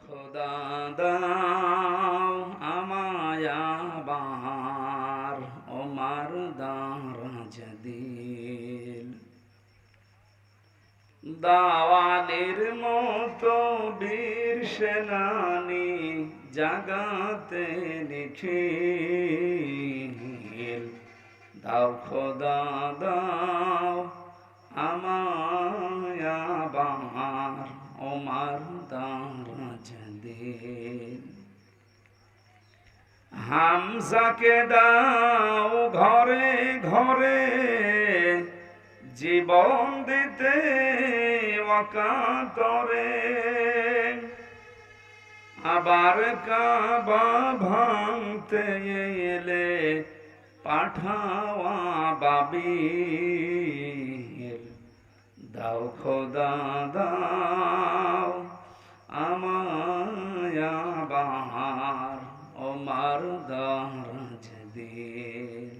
খোদা দাও আমায় আবার ওমার দারাজ দিল দাওয়ালের মতো বীর সেনানি জাগাতে নিখিল দাও খোদা দাও আমায় আবার ওমার দারাজ দিল হামজাকে দাও ঘরে ঘরে জীবন দিতে ওয়াকাতরে আবার কাবা ভাঙতে এলে পাঠাওয়া বাবিল দাও খোদা দাও আমায় আবার ওমার দারাজ দিল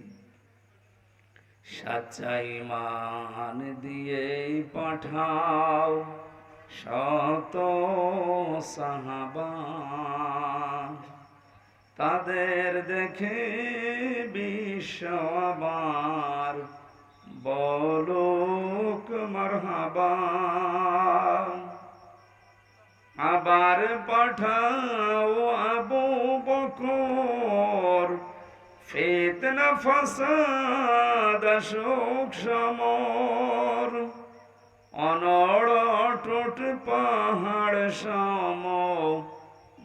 সচ্চাই মান দিয়ে পাঠাও শত সাহাবা তাদের দেখে বিশ্ব আবার বলুক মারহাবা আবার পাঠাও আবু বকর ফিতনা ফাসাদ শোক সমর অনড় অটুট পাহাড় সম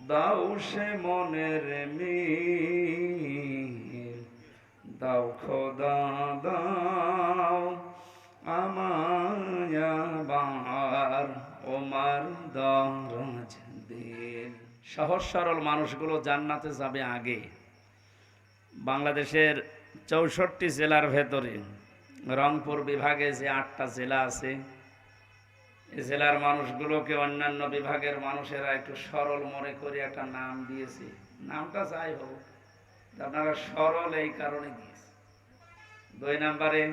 দাও সে মনের মিল দাও খোদা দাও আমায় আবার ওমার দারাজ দিল। সহজ সরল মানুষগুলো জান্নাতে যাবে আগে। বাংলাদেশের ৬৪ জেলার ভেতরে রংপুর বিভাগে যে ৮টা জেলা আছে, এই জেলার মানুষগুলোকে অন্যান্য বিভাগের মানুষেরা একটু সরল মনে করে একটা নাম দিয়েছে। নামটা যাই হোক, আপনারা সরল এই কারণে দিয়েছে। ২ নম্বরে,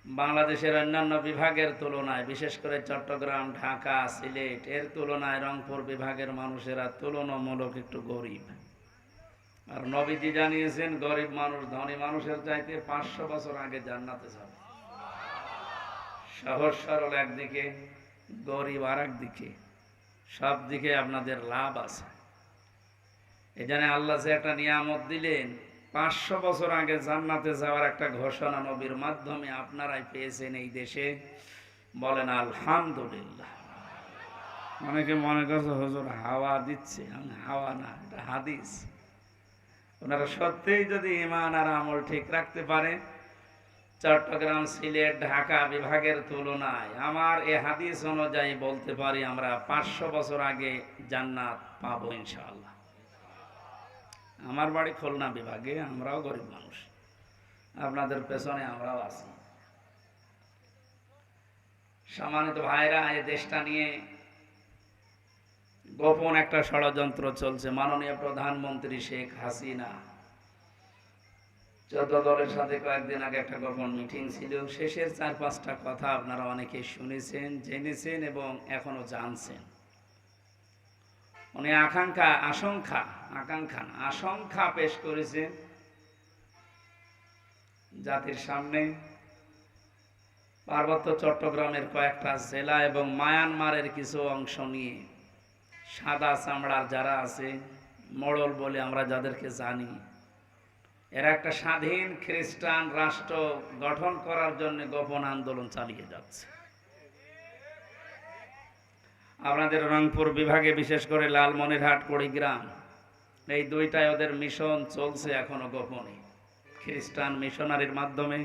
বাংলাদেশের অন্যান্য বিভাগের তুলনায়, বিশেষ করে চট্টগ্রাম, ঢাকা, সিলেট এর তুলনায় রংপুর বিভাগের মানুষেরা তুলনামূলক একটু গরিব। আর নবীজি জানিয়েছেন গরিব মানুষ ধনী মানুষের চাইতে ৫০০ বছর আগে জান্নাতে যাবে। সহজ সরল একদিকে, গরিব আর একদিকে, সব দিকে আপনাদের লাভ আছে। এই জন্য আল্লাহ যে একটা নিয়ামত দিলেন, ৫০০ বছর আগে জান্নাতে যাওয়ার একটা ঘোষণা নবীর মাধ্যমে আপনারাই পেয়েছেন এই দেশে। বলেন আলহামদুলিল্লাহ। অনেকে মনে করছে হুজুর হাওয়া দিচ্ছে, হাওয়া না, এটা হাদিস। ওনারা সত্যিই যদি ঈমান আর আমল ঠিক রাখতে পারে, চট্টগ্রাম, সিলেট, ঢাকা বিভাগের তুলনায় আমার এ হাদিস অনুযায়ী বলতে পারি আমরা ৫০০ বছর আগে জান্নাত পাবো ইনশাআল্লাহ। আমার বাড়ি খুলনা বিভাগে, আমরাও গরিব মানুষ, আপনাদের পেছনে আমরাও আছি। সম্মানিত ভাইরা, এই দেশটা নিয়ে গোপন একটা ষড়যন্ত্র চলছে। মাননীয় প্রধানমন্ত্রী শেখ হাসিনা 14 দলের সাথে কয়েকদিন আগে একটা গোপন মিটিং ছিল। শেষের ৪-৫টা কথা আপনারা অনেকে শুনেছেন, জেনেছেন এবং এখনো জানছেন। উনি আশঙ্কা পেশ করেছেন জাতির সামনে। পার্বত্য চট্টগ্রামের কয়েকটা জেলা এবং মায়ানমারের কিছু অংশ নিয়ে সাদা চামড়ার যারা আছে, মোড়ল বলে আমরা যাদেরকে জানি, এরা একটা স্বাধীন খ্রিস্টান রাষ্ট্র গঠন করার জন্য গোপন আন্দোলন চালিয়ে যাচ্ছে। আপনাদের রংপুর বিভাগে বিশেষ করে লালমনিরহাট, কুড়িগ্রাম এই 2টায় ওদের মিশন চলছে এখনো গোপনে, খ্রিস্টান মিশনারির মাধ্যমে,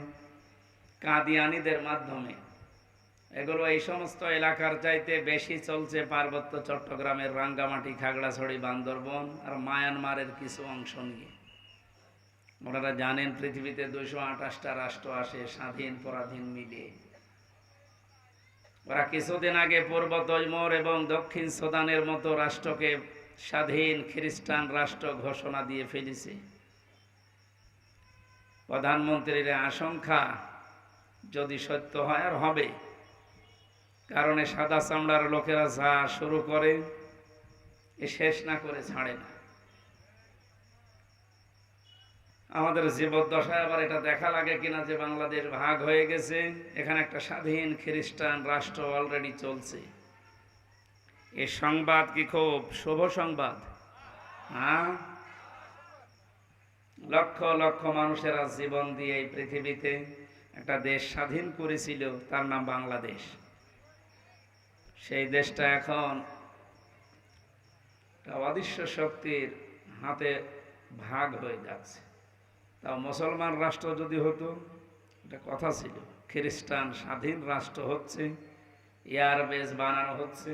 কাদিয়ানীদের মাধ্যমে। এগুলো এই সমস্ত এলাকার চাইতে বেশি চলছে পার্বত্য চট্টগ্রামের রাঙ্গামাটি, খাগড়াছড়ি, বান্দরবন আর মায়ানমারের কিছু অংশ নিয়ে। ওনারা জানেন পৃথিবীতে 228টা রাষ্ট্র আসে স্বাধীন পরাধীন মিলিয়ে। ওরা কিছুদিন আগে পূর্ব তৈমুর এবং দক্ষিণ সুদানের মতো রাষ্ট্রকে স্বাধীন খ্রিস্টান রাষ্ট্র ঘোষণা দিয়ে ফেলেছে। প্রধানমন্ত্রীর আশঙ্কা যদি সত্য হয়, আর হবে, কারণে সাদা চামড়ার লোকেরা যা শুরু করে এ শেষ না করে ছাড়ে না। আমাদের জীবদ্দশায় আবার এটা দেখা লাগে কিনা যে বাংলাদেশ ভাগ হয়ে গেছে, এখানে একটা স্বাধীন খ্রিস্টান রাষ্ট্র অলরেডি চলছে। এই সংবাদ কি খুব শুভ সংবাদ? হ্যাঁ, লক্ষ লক্ষ মানুষেরা জীবন দিয়ে এই পৃথিবীতে একটা দেশ স্বাধীন করেছিল, তার নাম বাংলাদেশ। সেই দেশটা এখন অদৃশ্য শক্তির হাতে ভাগ হয়ে যাচ্ছে। তাও মুসলমান রাষ্ট্র যদি হতো, এটা কথা ছিল, খ্রিস্টান স্বাধীন রাষ্ট্র হচ্ছে, এয়ারবেস বানানো হচ্ছে,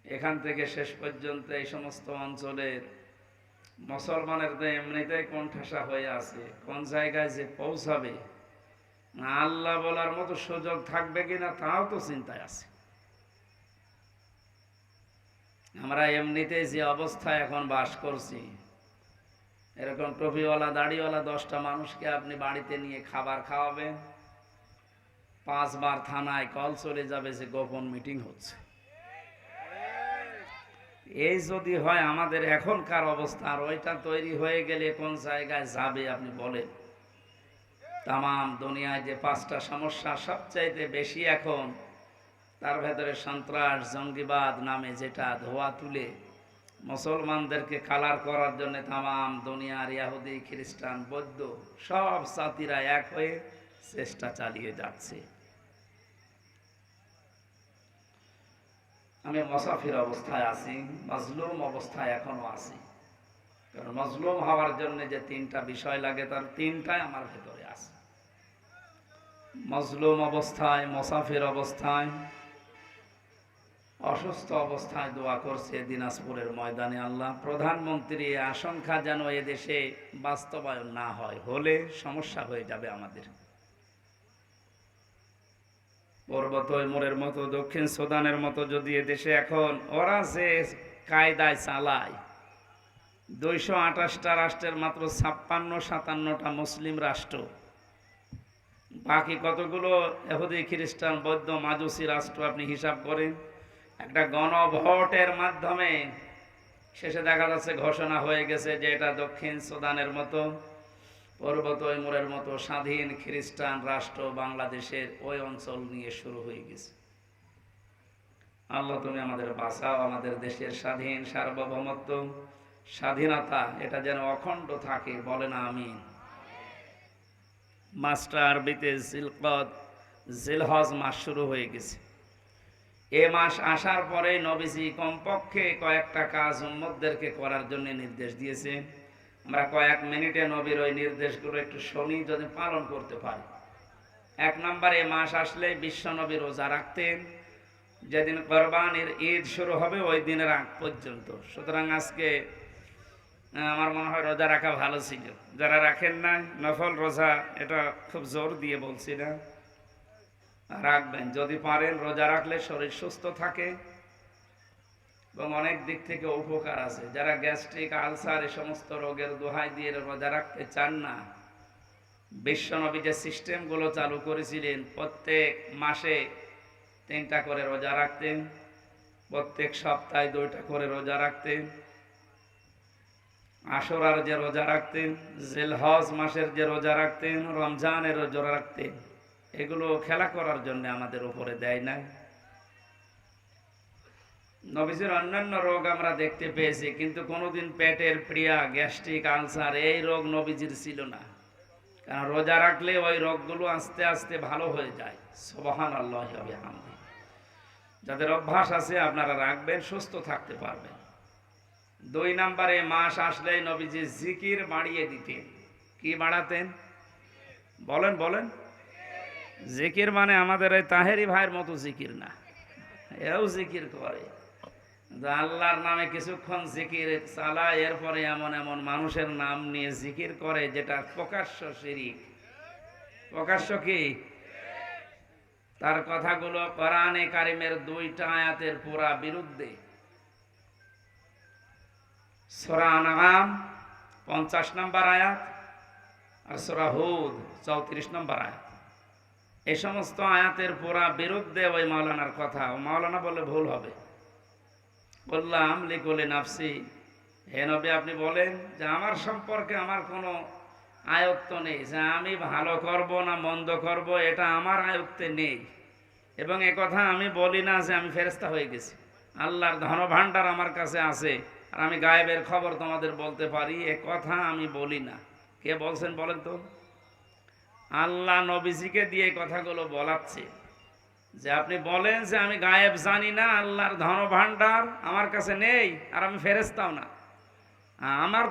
এখান থেকে শেষ পর্যন্ত এই সমস্ত অঞ্চলের মুসলমানের তো এমনিতেই কোণঠাসা হয়ে আছে, কোন জায়গায় যে পৌঁছাবে আল্লাহ বলার মতো সুযোগ থাকবে কিনা তাও তো চিন্তায় আছে। আমরা এমনিতেই যে অবস্থায় এখন বাস করছি, এরকম টুপিওয়ালা দাড়িওয়ালা 10টা মানুষকে আপনি বাড়িতে নিয়ে খাবার খাওয়াবেন, 5 বার থানায় কল চলে যাবে যে গোপন মিটিং হচ্ছে। এই যদি হয় আমাদের এখনকার অবস্থা, আর ওইটা তৈরি হয়ে গেলে কোন জায়গায় যাবে আপনি বলেন। তামাম দুনিয়ায় যে 5টা সমস্যা সবচাইতে বেশি এখন, তার ভেতরে সন্ত্রাস জঙ্গিবাদ নামে যেটা ধোয়া তুলে মুসলমানদেরকে কালার করার জন্য তামাম দুনিয়ার ইহুদি খ্রিস্টান বৌদ্ধ সব জাতিরা এক হয়ে চেষ্টা চালিয়ে যাচ্ছে। আমি মুসাফির অবস্থায় আছি, মাজলুম অবস্থায় এখনো আছি। কারণ মাজলুম হওয়ার জন্য যে 3টা বিষয় লাগে, তার 3টাই আমার ভেতরে আছে। মাজলুম অবস্থায়, মুসাফির অবস্থায়, অসুস্থ অবস্থায় দোয়া করছে দিনাজপুরের ময়দানে, আল্লাহ প্রধানমন্ত্রী আশঙ্কা যেন এদেশে বাস্তবায়ন না হয়, হলে সমস্যা হয়ে যাবে আমাদের। পূর্ব তৈমুরের মতো, দক্ষিণ সুদানের মতো যদি এদেশে এখন ওরা যে কায়দায় চালায়, 228টা রাষ্ট্রের মাত্র 56-57টা মুসলিম রাষ্ট্র, বাকি কতগুলো ইহুদি খ্রিস্টান বৌদ্ধ মাজুসি রাষ্ট্র আপনি হিসাব করেন। একটা গণভোটের মাধ্যমে শেষে দেখা যাচ্ছে ঘোষণা হয়ে গেছে যে এটা দক্ষিণ সুদানের মতো, পূর্ব তৈমুরের মতো স্বাধীন খ্রিস্টান রাষ্ট্র বাংলাদেশের ওই অঞ্চল নিয়ে শুরু হয়ে গেছে। আল্লাহ তুমি আমাদের বাঁচাও, আমাদের দেশের স্বাধীন সার্বভৌমত্ব, স্বাধীনতা এটা যেন অখণ্ড থাকে, বলে না আমিন। মাসটা আরবিতে জিলকদ, জিলহজ মাস শুরু হয়ে গেছে। এ মাস আসার পরে নবীজি কমপক্ষে কয়েকটা কাজ উম্মতদেরকে করার জন্য নির্দেশ দিয়েছে। আমরা কয়েক মিনিটে নবীর ওই নির্দেশগুলো একটু শুনি, যদি পালন করতে পারি। 1 নম্বরে, মাস আসলে বিশ্ব নবী রোজা রাখতেন, যেদিন কোরবানির ঈদ শুরু হবে ওই দিনের আগ পর্যন্ত। সুতরাং আজকে আমার মনে হয় রোজা রাখা ভালো ছিল। যারা রাখেন না নফল রোজা, এটা খুব জোর দিয়ে বলছি না, রাখবেন যদি পারেন। রোজা রাখলে শরীর সুস্থ থাকে এবং অনেক দিক থেকে উপকার আছে। যারা গ্যাস্ট্রিক, আলসার এই সমস্ত রোগের দোহাই দিয়ে রোজা রাখতে চান না, বিশ্বনবী যে সিস্টেমগুলো চালু করেছিলেন, প্রত্যেক মাসে 3টা করে রোজা রাখতেন, প্রত্যেক সপ্তাহে 2টা করে রোজা রাখতেন, আশুরার যে রোজা রাখতেন, জিলহজ মাসের যে রোজা রাখতেন, রমজানের রোজা রাখতেন, এগুলো খেলা করার জন্য আমাদের উপরে দেয় নাই। নবীজির অন্যান্য রোগ আমরা দেখতে পেয়েছি, কিন্তু কোনোদিন পেটের প্রিয়া, গ্যাস্ট্রিক, আলসার এই রোগ নবীজির ছিল না। কারণ রোজা রাখলে ওই রোগগুলো আস্তে আস্তে ভালো হয়ে যায়। সুবহানাল্লাহি ওয়া বিহামদিহি। যাদের অভ্যাস আছে আপনারা রাখবেন, সুস্থ থাকতে পারবেন। 2 নম্বরে, মাস আসলেই নবীজি জিকির বাড়িয়ে দিতেন। কি বাড়াতেন? বলেন বলেন। জিকির মানে আমাদের এই তাহেরি ভাইয়ের মতো জিকির না, এও জিকির করে। আল্লাহর নামে কিছুক্ষণ জিকির চালায়, এরপরে এমন এমন মানুষের নাম নিয়ে জিকির করে যেটা প্রকাশ্য শিরক। প্রকাশ্য কি? তার কথাগুলো কোরআনে কারিমের 2টা আয়াতের পুরা বিরুদ্ধে। সূরা আনআম 50 নম্বর আয়াত আর সূরা হুদ 34 নম্বর আয়াত, এই সমস্ত আয়াতের পুরা বিরুদ্ধে ওই মাওলানার কথা। মাওলানা বলে ভুল হবে, বললাম লিকুলি নাফসি, হে নবী আপনি বলেন যে আমার সম্পর্কে আমার কোনো আয়ত্ত নেই, যে আমি ভালো করব না মন্দ করব এটা আমার আয়ত্তে নেই। এবং একথা আমি বলি না যে আমি ফেরেশতা হয়ে গেছি, আল্লাহর ধনভাণ্ডার আমার কাছে আছে আর আমি গায়েবের খবর তোমাদের বলতে পারি, এ কথা আমি বলি না। কে বলছেন বলেন তো? আল্লাহ নবীজিকে দিয়ে এই কথাগুলো বলাচ্ছে যে আপনি বলেন যে আমি গায়েব জানি না, আল্লাহর ধনভাণ্ডার আমার কাছে নেই আর আমি ফেরেশতাও না, আমার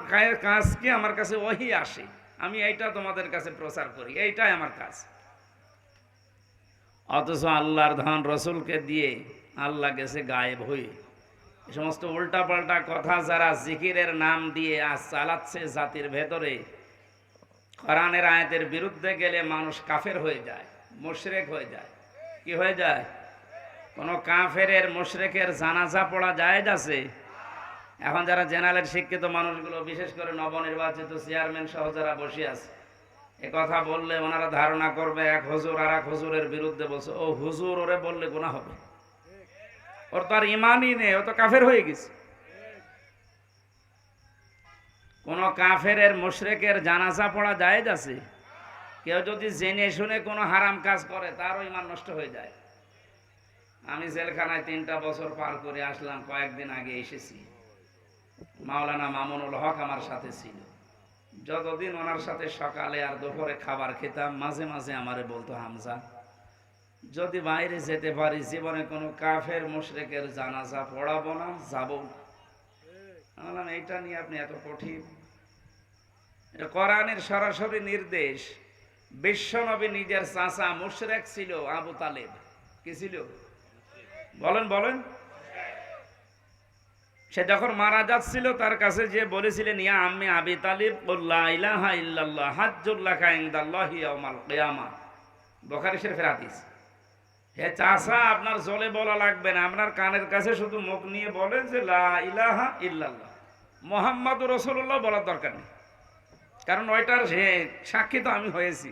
কাজ কি, আমার কাছে ওহী আসে, আমি এইটা তোমাদের কাছে প্রচার করি, এইটাই আমার কাজ। অথচ আল্লাহর ধন রসুলকে দিয়ে আল্লাহ গেছে গায়েব হয়ে। এই সমস্ত উল্টাপাল্টা কথা যারা জিকিরের নাম দিয়ে আজ চালাচ্ছে জাতির ভেতরে, কোরআনের আয়াতের বিরুদ্ধে গেলে মানুষ কাফের হয়ে যায়, মুশরিক হয়ে যায়। কি হয়ে যায়? কোনো কাফেরের মুশরিকের জানাজা পড়া জায়েজ আছে? এখন যারা জেনারেল শিক্ষিত মানুষগুলো, বিশেষ করে নবনির্বাচিত চেয়ারম্যান সহ যারা বসে আছে, এ কথা বললে ওনারা ধারণা করবে এক হুজুর আর এক হুজুরের বিরুদ্ধে বলছে, ও হুজুর ওরে বললে গুনাহ হবে, ওর তো আর ইমানই নেই, ও তো কাফের হয়ে গেছে। কোন কাফেরের মুশরিকের জানাজা পড়া জায়েজ আছে? কেউ যদি জেনে শুনে কোনো হারাম কাজ করে তারও ইমান নষ্ট হয়ে যায়। আমি জেলখানায় 3টা বছর পার করে আসলাম, কয়েকদিন আগে এসেছি। মাওলানা মামুনুল হক আমার সাথে ছিল। যতদিন ওনার সাথে সকালে আর দুপুরে খাবার খেতাম, মাঝে মাঝে আমারে বলতো, হামজা যদি বাইরে যেতে পারি জীবনে কোনো কাফের মুশরিকের জানাজা পড়াবো না, যাবো না। বললাম এইটা নিয়ে আপনি এত কঠিন? এটা কোরআনের সরাসরি নির্দেশ। বিশ্বনবী নিজের চাচা মুশরিক ছিল, আবু তালেব। কি ছিল বলেন বলেন? সে যখন মারা যাচ্ছিল তার কাছে যে বলেছিলেন, ইয়া আম্মি আবি তালিব কুল লা ইলাহা ইল্লাল্লাহ হাজ্জুল লাকা ইনদাল্লাহি ইয়াউমাল কিয়ামা। বুখারী শরীফের হাদিস। হে চাচা, আপনার জলে বলা লাগবে না, আপনার কানের কাছে শুধু মুখ নিয়ে বলেন যে লা ইলাহা ইল্লাল্লাহ মুহাম্মাদুর রাসূলুল্লাহ বলার দরকার নেই, কারণ ওইটার সাক্ষী তো আমি হয়েছি।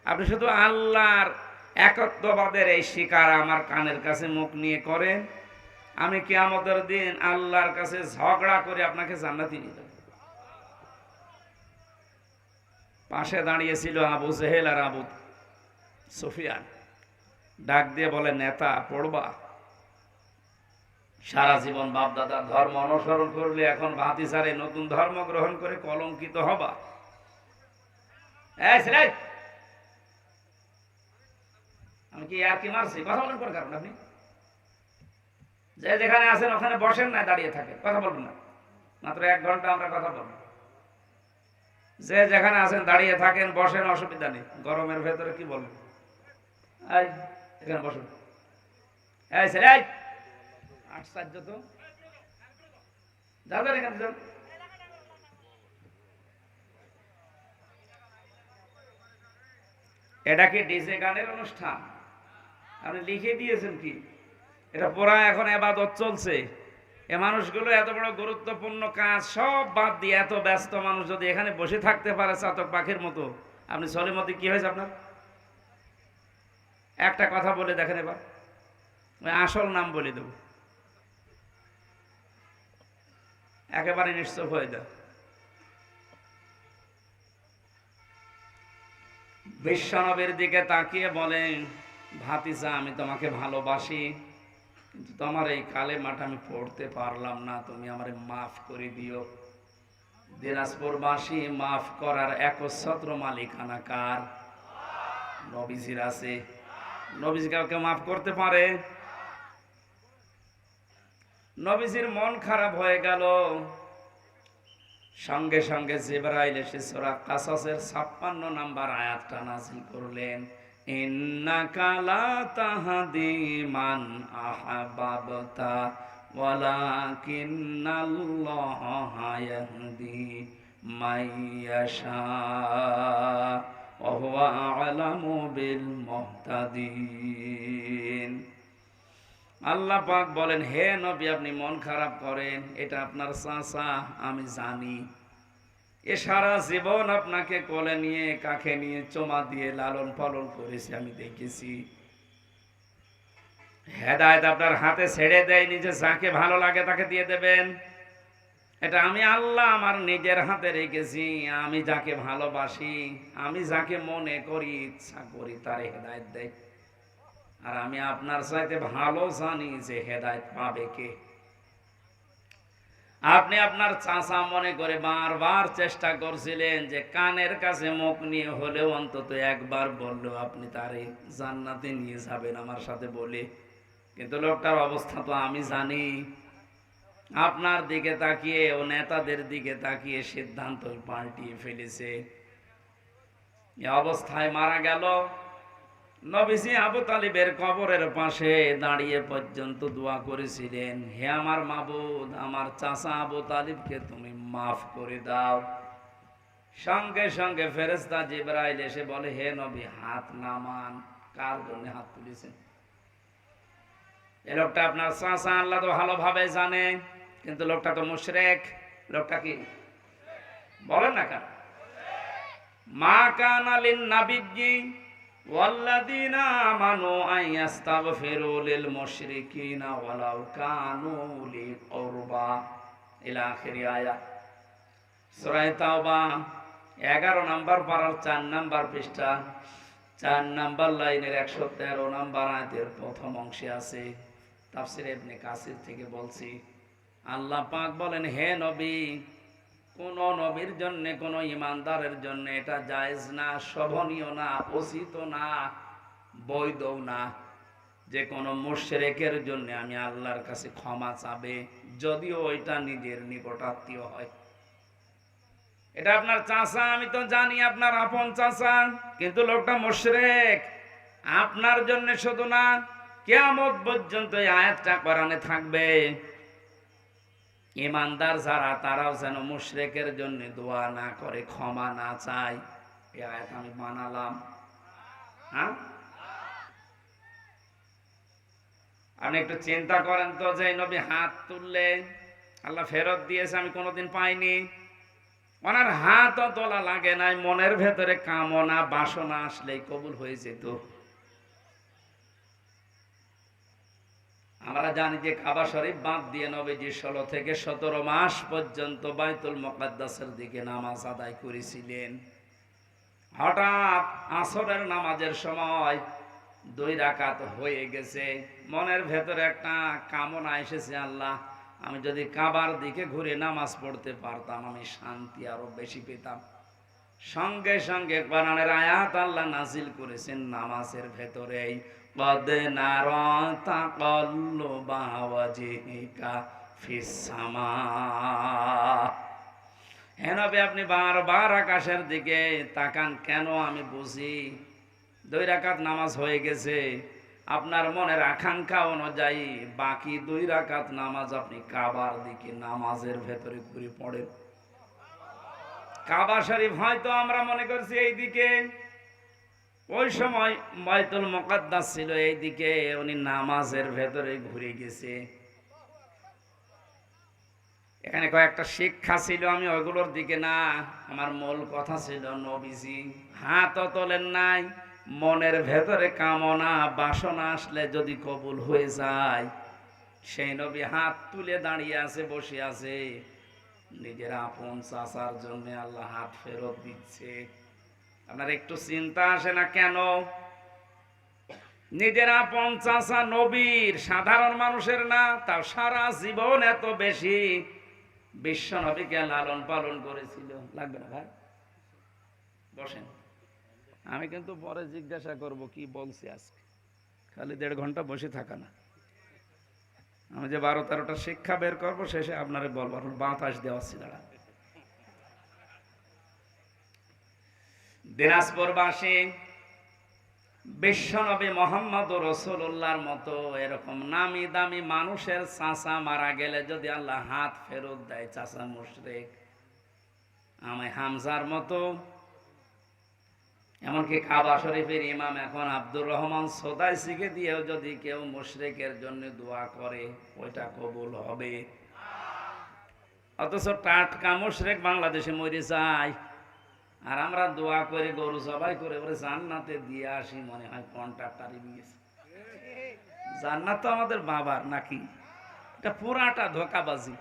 আপনি শুধু আল্লাহর একত্ববাদের এই স্বীকার আমার কানের কাছে মুখ নিয়ে করেন, আমি কিয়ামতের দিন আল্লাহর কাছে ঝগড়া করে আপনাকে জান্নাতে নিয়ে যাব। পাশে দাঁড়িয়েছিল আবু জেহেল আর আবু সুফিয়ান। ডাক দিয়ে বলে, নেতা পড়বা? সারা জীবন বাপদাদার ধর্ম অনুসরণ করলে এখন ভাতিসারে নতুন ধর্ম গ্রহণ করে কলঙ্কিত হবা। আমি কি আর কি মারছি? কথা বলেন কোন কারণ? আপনি যে যেখানে আছেন ওখানে বসেন, না দাঁড়িয়ে থাকেন, কথা বলবেন না। মাত্র 1 ঘন্টা আমরা কথা বলবো। যে যেখানে আছেন দাঁড়িয়ে থাকেন, বসেন, অসুবিধা নেই। গরমের ভেতরে কি বলবো? এই এখানে বসুন। এই ছেলে, এই আশ্চর্য তো, যাদের এখানে যান। এটা কি ডিজে গানের অনুষ্ঠান? আপনি লিখে দিয়েছেন কি? এটা পুরা এখন ইবাদত চলছে। এ মানুষগুলো এত বড় গুরুত্বপূর্ণ কাজ সব বাদ দিয়ে এত ব্যস্ত মানুষ যদি এখানে বসে থাকতে পারে চাতক পাখির মতো, আপনি সলিমতি কি হয়েছে আপনার? একটা কথা বলে দেখেন, এবার আসল নাম বলে দেব, একেবারে নিশ্চয় হয়ে যাও। বিশ্বনবীর দিকে তাকিয়ে বলেন, ভাতিজা আমি তোমাকে ভালোবাসি, কিন্তু তোমার এই কালেমাটা আমি পড়তে পারলাম না, তুমি আমারে মাফ করে দিও। দিনাজপুরবাসী মাফ করার একচ্ছত্র মালিকানা কার? নবীজির আছে। নবীজি কাউকে মাফ করতে পারে? নবীজির মন খারাপ হয়ে গেল। সঙ্গে সঙ্গে জিবরাইল এসে সূরা কাসাসের 56 নম্বর আয়াতটা নাযিল করলেন, ইন্নাকা লা তাহদি মান আহাবাবতা ওয়ালাকিন্নাল্লাহা ইয়াহদি মাইয়াশা ওয়া হুয়া আ'লামু বিল মুহতাদিন। আল্লাহ পাক বলেন, হে নবী আপনি মন খারাপ করেন, এটা আপনার চাচা আমি জানি। এ সারা জীবন আপনাকে কোলে নিয়ে কাঁখে নিয়ে চুমা দিয়ে লালন পালন করেছি, আমি দেখেছি। হেদায়েত আপনার হাতে ছেড়ে দেয়, নিজে যাকে ভালো লাগে তাকে দিয়ে দেবেন। এটা আমি আল্লাহ আমার নিজের হাতে রেখেছি। আমি যাকে ভালোবাসি, আমি যাকে মনে করি, ইচ্ছা করি, তার হেদায়েত দেয়। আর আমি আপনার চাইতে ভালো জানি যে হেদায়েত পাবে কে। আপনি আপনার চাচা মনে করে বারবার চেষ্টা করছিলেন যে কানের কাছে মুখ নিয়ে হলেও অন্তত একবার বললেও আপনি তারে জান্নাতে নিয়ে যাবেন আমার সাথে বলে। কিন্তু লোকটার অবস্থা তো আমি জানি। আপনার দিকে তাকিয়ে ও নেতাদের দিকে তাকিয়ে সিদ্ধান্ত পাল্টিয়ে ফেলেছে। এই অবস্থায় মারা গেল। নবীজি আবু তালিবের কবরের পাশে দাঁড়িয়ে পর্যন্ত দোয়া করেছিলেন, হে আমার মাবুদ, আমার চাচা আবু তালিবকে তুমি মাফ করে দাও। সঙ্গে সঙ্গে ফেরেশতা জিবরাইল এসে বলে, হে নবী, হাত নামান। কার জন্য হাত তুলেছেন? এই লোকটা আপনার চাচা, আল্লাহ তো ভালোভাবে জানে, কিন্তু লোকটা তো মুশরিক। লোকটা কি বলেন না কেন? মা কানা লিন নাবিয়্যি ওয়াল্লাযীনা আমানু আইয়াস্তাগফিরু লিল মুশরিকিনা ওয়ালাউ কানু উলি কুরবা ইলা আখিরি আয়াত। সূরা তাওবা 11 নম্বর পারার 4 নম্বর পৃষ্ঠা 4 নম্বর লাইনের 113 নম্বর আয়াতের প্রথম অংশে আছে। তাফসীর ইবনে কাসির থেকে বলছি, আল্লাহ পাক বলেন, হে নবী, কোন নবীর জন্য, কোন ইমানদারের জন্য এটা জায়েজ না, শোভনীয় না, উচিত না, বৈধ না যে কোন মুশরিকের জন্য আমি আল্লাহর কাছে ক্ষমা চাবে, যদিও ওইটা নিজের নিকটাত্মীয় হয়। এটা আপনার চাচা, আমি তো জানি আপনার আপন চাচা, কিন্তু লোকটা মুশরিক। আপনার জন্য শুধু না, কিয়ামত পর্যন্ত এই আয়াতটা কোরআনে থাকবে। ইমানদার যারা, তারাও যেন মুশরিকের জন্য দোয়া না করে, ক্ষমা না চায়। এই আয়াত আমি বানালাম। হ্যাঁ, আপনি একটু চিন্তা করেন তো, যে নবী হাত তুললে আল্লাহ ফেরত দিয়েছে, আমি কোনোদিন পাইনি। ওনার হাতও তোলা লাগে নাই, মনের ভেতরে কামনা বাসনা আসলেই কবুল হয়ে যেত। আমরা জানি যে কাবা শরীফ বাদ দিয়ে নবীজি 16 থেকে 17 মাস পর্যন্ত বাইতুল মুকাদ্দাসের দিকে নামাজ আদায় করেছিলেন। হঠাৎ আসরের নামাজের সময় 2 রাকাত হয়ে গেছে, মনের ভেতরে একটা কামনা এসেছে, আল্লাহ, আমি যদি কাবার দিকে ঘুরে নামাজ পড়তে পারতাম, আমি শান্তি আরো বেশি পেতাম। সঙ্গে সঙ্গে কোরআনের আয়াত আল্লাহ নাজিল করেছেন নামাজের ভেতরেই, قد نرى تقلب وجهك في السماء। হে নবী, আপনি বারবার আকাশের দিকে তাকান কেন? আমি বুঝি 2 রাকাত নামাজ হয়ে গেছে, আপনার মনের আকাঙ্ক্ষা অনুযায়ী বাকি 2 রাকাত নামাজ আপনি কাবার দিকে নামাজের ভেতরে ঘুরে পড়েন। কাবা শরীফ হয়তো আমরা মনে করছি এই দিকে, ওই সময় বাইতুল মুকাদ্দাস ছিল এইদিকে, উনি নামাজের ভেতরে ঘুরে গেছে। এখানে কয়েকটা শিক্ষা ছিল, আমি ওইগুলোর দিকে না, আমার মূল কথা ছিল নবীজি হাতও তোলেন নাই, মনের ভেতরে কামনা বাসনা আসলে যদি কবুল হয়ে যায়, সেই নবী হাত তুলে দাঁড়িয়ে আছে, বসে আছে, নিজের আপন চাচার জন্য আল্লাহ হাত ফেরত দিচ্ছে। আপনার একটু চিন্তা আসে না কেন? নিজের আপন চাচা, নবীর, সাধারণ মানুষের না, তাও সারা জীবন এত বেশি বিশ্ব নবীকে লালন পালন করেছিল। লাগবে না ভাই, বসেন, আমি কিন্তু পরে জিজ্ঞাসা করব কি বলছি আজকে, খালি 1.5 ঘন্টা বসে থাকা না। আমি যে 12-13টা শিক্ষা বের করবো, শেষে আপনারে বলবো। বাতাস দেওয়া ছিল না। দিনাজপুরবাসী বিশ্বনবী মুহাম্মদ রাসূলুল্লাহর মতো এরকম নামি দামি মানুষের চাচা মারা গেলে যদি আল্লাহ হাত ফেরত দেয়, চাচা মুশরিক, আমি হামজার মতো, এমনকি কাবা শরীফের ইমাম এখন আব্দুর রহমান সোদাইসিকে দিয়েও যদি কেউ মুশরিকের জন্য দোয়া করে, ওইটা কবুল হবে। অথচ টাটকা মুশরিক বাংলাদেশে মরে যায়, আর আমরা দোয়া করে গরু জবাই করে জান্নাতে দিয়ে আসি, মনে হয় কন্ট্রাক্টরই নিয়েছে। জান্নাত তো আমাদের বাবার নাকি? এটা পুরাটা ধোঁকাবাজি।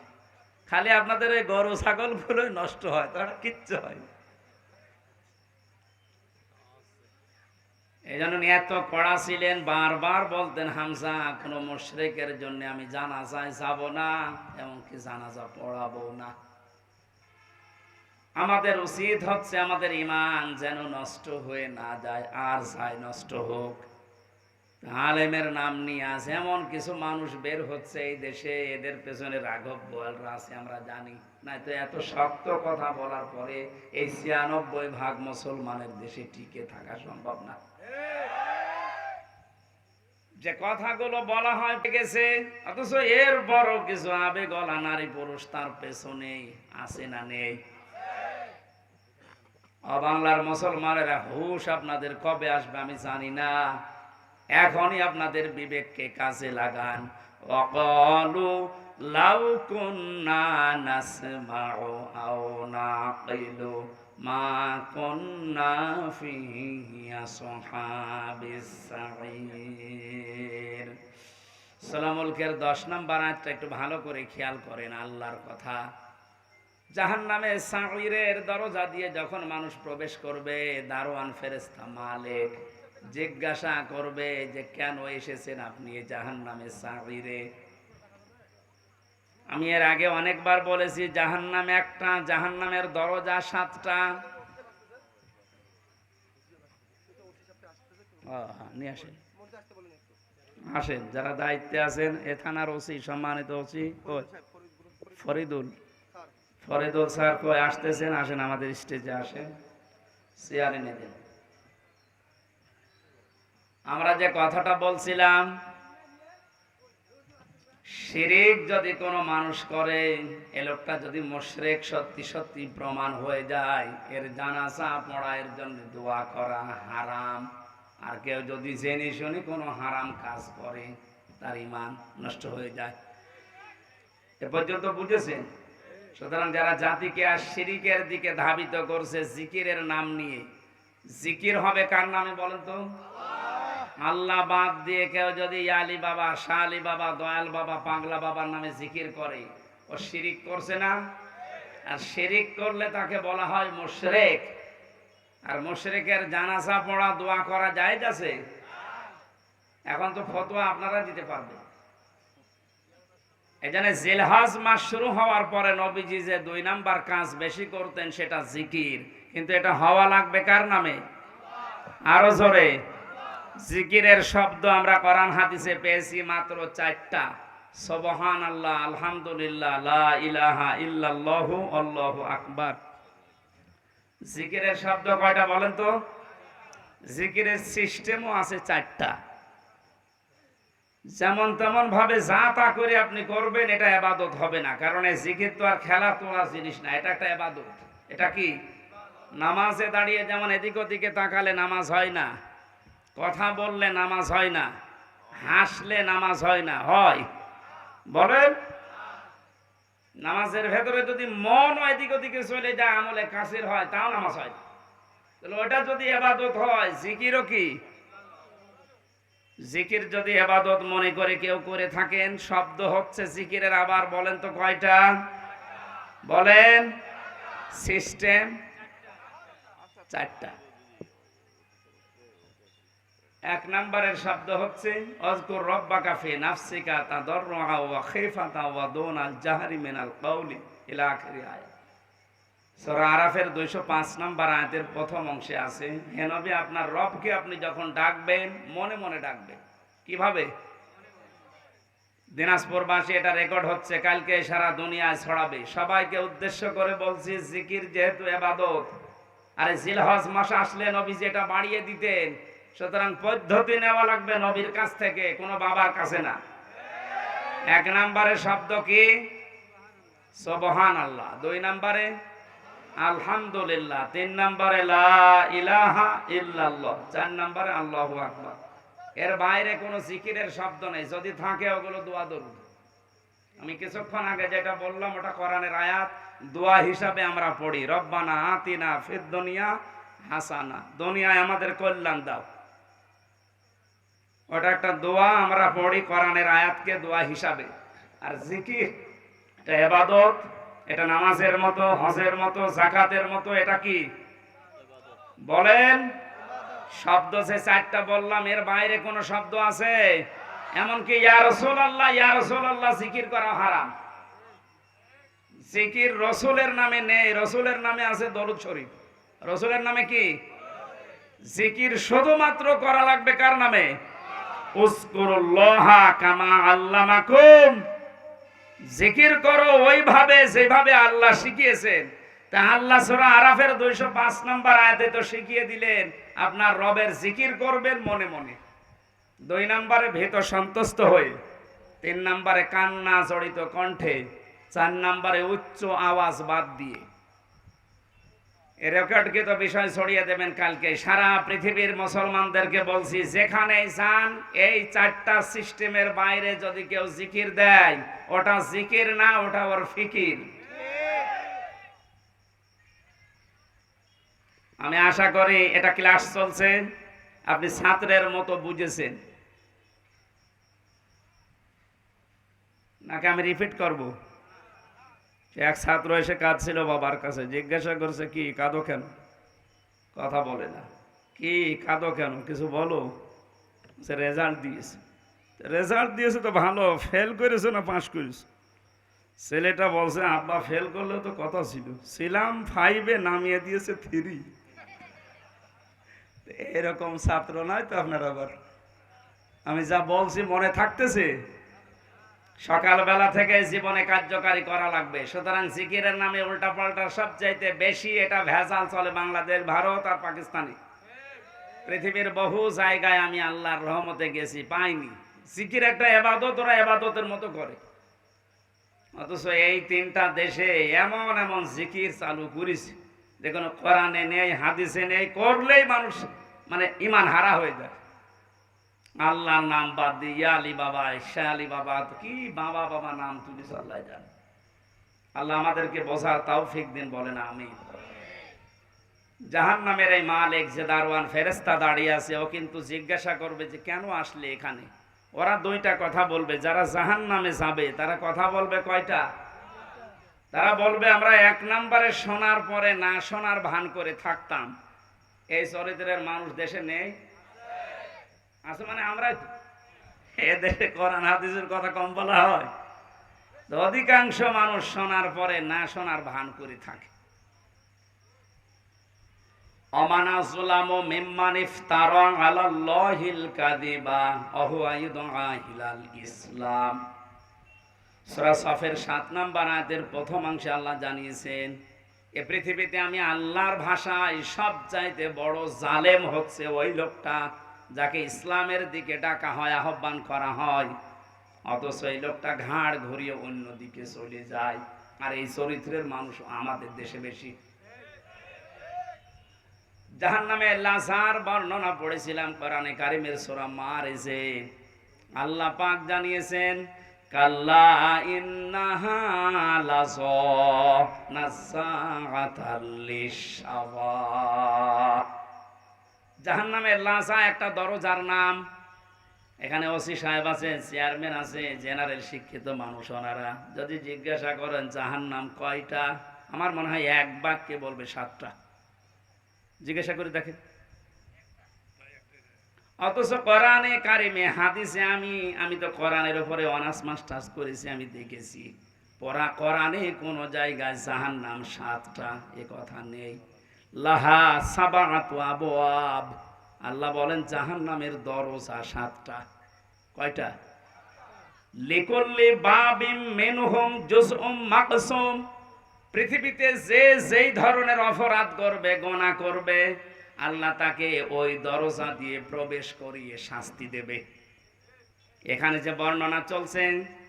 খালি আপনাদের এই গরু ছাগল গুলো নষ্ট হয়, তারা কিচ্ছু হয়। এই জন্য এত কড়া ছিলেন, বারবার বলতেন হামজা কোন মুশরিকের জন্য আমি জানাজায় যাব না, এমনকি জানাজা পড়াবো না। আমাদের উচিত হচ্ছে আমাদের ঈমান যেন নষ্ট হয়ে না যায়, আর যায় নষ্ট হোক। আলেমের নাম নিয়ে আছে এমন কিছু মানুষ বের হচ্ছে এই দেশে, এদের পেছনে রাঘব বোয়ালরা আছে আমরা জানি, নাই তো এত শক্ত কথা বলার পরে এই ৯৬% মুসলমানের দেশে টিকে থাকা সম্ভব না। যে কথাগুলো বলা হয় গেছে, অথচ এর বড় কিছু আবেগলা নারী পুরুষ তার পেছনে আছে না নেই? বাংলার মুসলমানেরা হুশ আপনাদের কবে আসবে আমি জানি না, এখনই আপনাদের বিবেককে কাজে লাগান। ওয়াকালু লাউ কুন্না নাসমাউ আও নাকিলু মা কুন্না ফি আসহাবিস সাঈর। সূরা মুলকের ১০ নম্বর আয়াতটা একটু ভালো করে খেয়াল করেন, আল্লাহর কথা। জাহান্নামে সাঈরের দরজা দিয়ে যখন মানুষ প্রবেশ করবে, দারোয়ান ফেরেশতা মালিক জিজ্ঞাসা করবে যে কেন এসেছেন আপনি জাহান্নামে সাঈরে। আমি এর আগে অনেকবার বলেছি জাহান্নাম একটা, জাহান্নামের দরজা ৭টা। নিয়ে আসেন, আসেন যারা দায়িত্বে আছেন, এ থানার ওসি সম্মানিত ওসি ফরিদুল স্যার কই আসতেছেন, আসেন আমাদের স্টেজে আসেন, চেয়ারে নিয়ে। আমরা যে কথাটা বলছিলাম, শিরিক যদি কোনো মানুষ করে, এ লোকটা যদি মুশরিক সত্যি সত্যি প্রমাণ হয়ে যায়, এর জানাজা পড়া, এর জন্য দোয়া করা হারাম। আর কেউ যদি জেনে শুনে কোনো হারাম কাজ করে, তার ঈমান নষ্ট হয়ে যায়। এ পর্যন্ত বুঝেছেন? সুতরাং যারা জাতিকে আর শিরিকের দিকে ধাবিত করছে জিকিরের নাম নিয়ে, জিকির হবে কার নামে বলেন তো? আল্লাহ বাদ দিয়ে কেউ যদি আলী বাবা, শাহ আলী বাবা, দয়াল বাবা, পাগলা বাবার নামে জিকির করে, ও শিরিক করছে না? আর শিরিক করলে তাকে বলা হয় মুশরিক। আর মুশরিকের জানাজা পড়া, দোয়া করা জায়েজ আছে? এখন তো ফতোয়া আপনারা দিতে পারবেন। এই জন্য জিলহজ মাস শুরু হওয়ার পরে নবীজি যে ২ নাম্বার কাজ বেশি করতেন সেটা জিকির, কিন্তু এটা হওয়া লাগবে কার নামে? আরো জোরে। জিকিরের শব্দ আমরা কোরআন হাদিসে পেয়েছি মাত্র ৪টা, সুবহানাল্লাহ, আলহামদুলিল্লাহ, লা ইলাহা ইল্লাল্লাহু, আল্লাহু আকবার। জিকিরের শব্দ কয়টা বলেন তো? জিকিরের সিস্টেমও আছে ৪টা। যেমন তেমন ভাবে যা তা করে আপনি করবেন, এটা ইবাদত হবে না। কারণ এই জিকির তো আর খেলা তোলা জিনিস না, এটা একটা ইবাদত। এটা কি? নামাজে দাঁড়িয়ে যেমন এদিক ওদিকে তাকালে নামাজ হয় না, কথা বললে নামাজ হয় না, হাসলে নামাজ হয় না, হয়? বলেন। নামাজের ভেতরে যদি মন এদিক ওদিকে চলে যায়, আমলে কাসির হয়, তাও নামাজ হয়। তাহলে ওটা যদি ইবাদত হয়, জিকিরও কি? জিকির যদি ইবাদত মনে করে কেউ করে থাকেন, শব্দ হচ্ছে জিকিরের, আবার বলেন তো কয়টা? বলেন। সিস্টেম ৪টা। ১ নম্বরের শব্দ হচ্ছে আযকুর রাব্বাকা ফি নাফসিকা তাদাররুআ ওয়া খিফাতা ওয়া দুনাল জাহরি মিনাল কওলি ইলা আখিরি আয়াত। সূরা আরাফের ২০৫ নম্বর আয়াতের প্রথম অংশে আছে, হে নবী আপনার রবকে আপনি যখন ডাকবেন মনে মনে ডাকবেন। কিভাবে? দিনাজপুরবাসী এটা রেকর্ড হচ্ছে, কালকে সারা দুনিয়ায় ছড়াবে। সবাইকে উদ্দেশ্য করে বলছি, জিকির যেহেতু ইবাদত, আরে জিলহজ মাস আসলে নবীজি এটা বাড়িয়ে দিতেন। সুতরাং পদ্ধতি নেওয়া লাগবে নবীর কাছ থেকে, কোনো বাবার কাছে না। ১ নম্বরে শব্দ কি? সুবহানাল্লাহ। ২ নম্বরে আলহামদুলিল্লাহ। ৩ নম্বরে লা ইলাহা ইল্লাল্লাহ। ৪ নম্বরে আল্লাহু আকবার। এর বাইরে কোনো জিকিরের শব্দ নেই, যদি থাকে ওগুলো দোয়া দরুদ। আমি কিছুক্ষণ আগে যেটা বললাম ওটা কোরআনের আয়াত, দোয়া হিসাবে আমরা পড়ি রব্বানা আতিনা ফিদ দুনিয়া হাসানা, দুনিয়ায় আমাদের কল্যাণ দাও। ওটা একটা দোয়া, আমরা পড়ি কোরআনের আয়াতকে দোয়া হিসাবে। আর জিকির এটা ইবাদত, এটা নামাজের মতো, হজের মতো, যাকাতের মতো। এটা কি বলেন? শব্দ যে চারটা বললাম, এর বাইরে কোন শব্দ আছে? এমনকি ইয়া রাসূলুল্লাহ, ইয়া রাসূলুল্লাহ জিকির করা হারাম। জিকির রসুলের নামে নেই, রসুলের নামে আছে দরুদ শরীফ। রসুলের নামে কি জিকির? শুধুমাত্র করা লাগবে কার নামে? উযকুরুল্লাহা কামা আল্লামাকুম। জিকির করো ওইভাবে যেভাবে আল্লাহ শিখিয়েছেন। তা আল্লাহ সূরা আরাফের 205 নম্বর আয়াতে তো শিখিয়ে দিলেন আপনার রবের জিকির করবেন মনে মনে। 2 নম্বরে ভীত সন্তুষ্ট হয়ে, 3 নম্বরে কান্না জড়িত কণ্ঠে, 4 নম্বরে উচ্চ আওয়াজ বাদ দিয়ে। এই রেকর্ডকে তো বিষয় ছড়িয়ে দেবেন কালকে। সারা পৃথিবীর মুসলমানদেরকে বলছি, যেখানে যান এই 4টা সিস্টেমের বাইরে যদি কেউ জিকির দেয়, ওটা জিকির না, ওটা ওর ফিকির। আমি আশা করি এটা ক্লাস চলছে, আপনি ছাত্রের মতো বুঝেছেন, নাকি আমি রিপিট করব? এক ছাত্র এসে কাঁদছিল বাবার কাছে, জিজ্ঞাসা করছে কি কাঁদো কেন? কথা বলে না। কি কাঁদো কেন, কিছু বলো। সে রেজাল্ট দিয়েছে। রেজাল্ট দিয়েছে তো ভালো, ফেল করেছে না পাস করেছে? ছেলেটা বলছে আব্বা ফেল করলে তো কথা ছিল, ছিলাম 5-এ, নামিয়ে দিয়েছে 3। এরকম ছাত্র নয় তো আপনার? আবার আমি যা বলছি মনে থাকতেছে? সকালবেলা থেকে জীবনে কার্যকারী করা লাগবে। সুতরাং জিকিরের নামে উল্টা পাল্টা সবচাইতে বেশি এটা ভেজাল চলে বাংলাদেশ, ভারত আর পাকিস্তানে। পৃথিবীর বহু জায়গায় আমি আল্লাহর রহমতে গেছি, পাইনি। জিকির একটা ইবাদত, ওরা ইবাদতের মতো করে। অথচ এই 3টা দেশে এমন এমন জিকির চালু করেছে যে কোনো কোরআনে নেই, হাদিসে নেই, করলেই মানুষ মানে ঈমান হারা হয়ে যায়। আল্লাহর নাম বাদ দিয়ে ইয়া আলী বাবা, শাহ আলী বাবা, কি বাবা বাবা নাম তুলিস আল্লাহ জানে। আল্লাহ আমাদেরকে বোঝার তৌফিক দিন, বলেন আমিন। জাহান্নামের এই মালিক যে দারওয়ান ফেরেশতা দাঁড়িয়ে আছে, ও কিন্তু জিজ্ঞাসা করবে যে কেন আসলে এখানে। ওরা 2টা কথা বলবে। যারা জাহান্নামে যাবে তারা কথা বলবে কয়টা? তারা বলবে আমরা 1 নম্বরে শোনার পরে না শোনার ভান করে থাকতাম। এই চরিত্রের মানুষ দেশে নেই? আছে মানে আমরা এদেশে কোরআন হাদিসের কথা কম বলা হয়? তো অধিকাংশ মানুষ শোনার পরে না শোনার ভান করে থাকে। অমানা যুলামু মিম্মান ইফতারা আলাল্লাহিল কাযিবা ওয়া হুয়া ইদআ ইলাল ইসলাম। সূরা সাফের 7 নম্বর আয়াতের প্রথম অংশে আল্লাহ জানিয়েছেন, এ পৃথিবীতে আমি আল্লাহর ভাষায় সবচাইতে বড় জালেম হচ্ছে ওই লোকটা যাকে ইসলামের দিকে ডাকা হয়, আহ্বান করা হয়, অথচ এই লোকটা ঘাড় ঘুরিয়ে অন্যদিকে চলে যায়। আর এই চরিত্রের মানুষ আমাদের দেশে বেশি। জাহান্নামে লাজার বর্ণনা পড়েছিলাম কোরআনে কারিমের সূরা মারিজে। আল্লাহ পাক জানিয়েছেন, কাল্লা ইন্নাহা লাযা নাযাআতাল লিশাওয়া। জাহান্নামের লাজা একটা দরজার নাম। এখানে ওসি সাহেব আছে, চেয়ারম্যান আছে, জেনারেল শিক্ষিত মানুষ। ওনারা যদি জিজ্ঞাসা করেন জাহান্নাম কয়টা, আমার মনে হয় 1 বাক্যে বলবে 7টা। জিজ্ঞাসা করে দেখেন। অথচ কোরআনে কারিমে, হাদিসে, আমি তো কোরআনের উপরে অনার্স মাস্টার্স করেছি, আমি দেখেছি পড়া কোরআনে কোন জায়গায় জাহান্নাম 7টা এ কথা নেই। লাহা সাবাআতু আবওয়াব। আল্লাহ বলেন জাহান্নামের দরজা 7টা। কয়টা? লিকুল্লি বাবিম মিনহুম জুজউম মাকসুম। পৃথিবীতে যে যেই ধরনের অপরাধ করবে, গুনাহ করবে, আল্লাহ তাকে ওই দরজা দিয়ে প্রবেশ করিয়ে শাস্তি দেবে। এখানে যে বর্ণনা চলছে,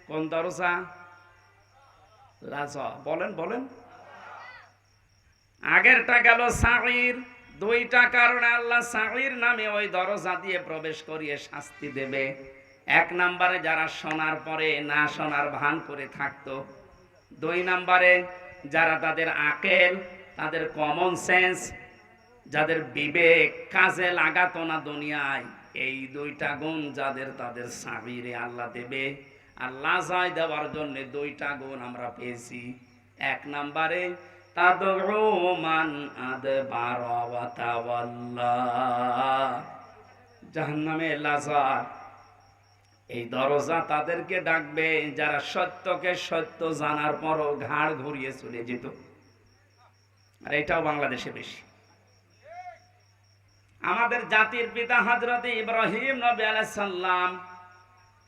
কোন দরজা? লাজা। বলেন বলেন। আগেরটা গেল সাগীর। 2টা কারণে আল্লাহ সাগীর নামে ওই দরজা দিয়ে প্রবেশ করিয়ে শাস্তি দেবে। 1 নম্বরে যারা শোনার পরে না শোনার ভান করে থাকতো। 2 নম্বরে যারা তাদের আকল, তাদের কমন সেন্স, যাদের বিবেক কাজে লাগাতো না দুনিয়ায়, এই দুইটা গুণ যাদের তাদের সাবিরে আল্লাহ দেবে। আল্লাহ চাই দেওয়ার জন্য দুইটা গুণ আমরা পেয়েছি। এক নম্বরে তাদউ মান আদবারা ওয়া তাওয়াল্লা, জাহান্নামে লাজার এই দরজা তাদেরকে ডাকবে যারা সত্যকে সত্য জানার পরও ঘাড় ঘুরিয়ে চলে যেত। আর এটাও বাংলাদেশে বেশি। আমাদের জাতির পিতা হযরত ইব্রাহিম নবী আলাইহিস সালাম,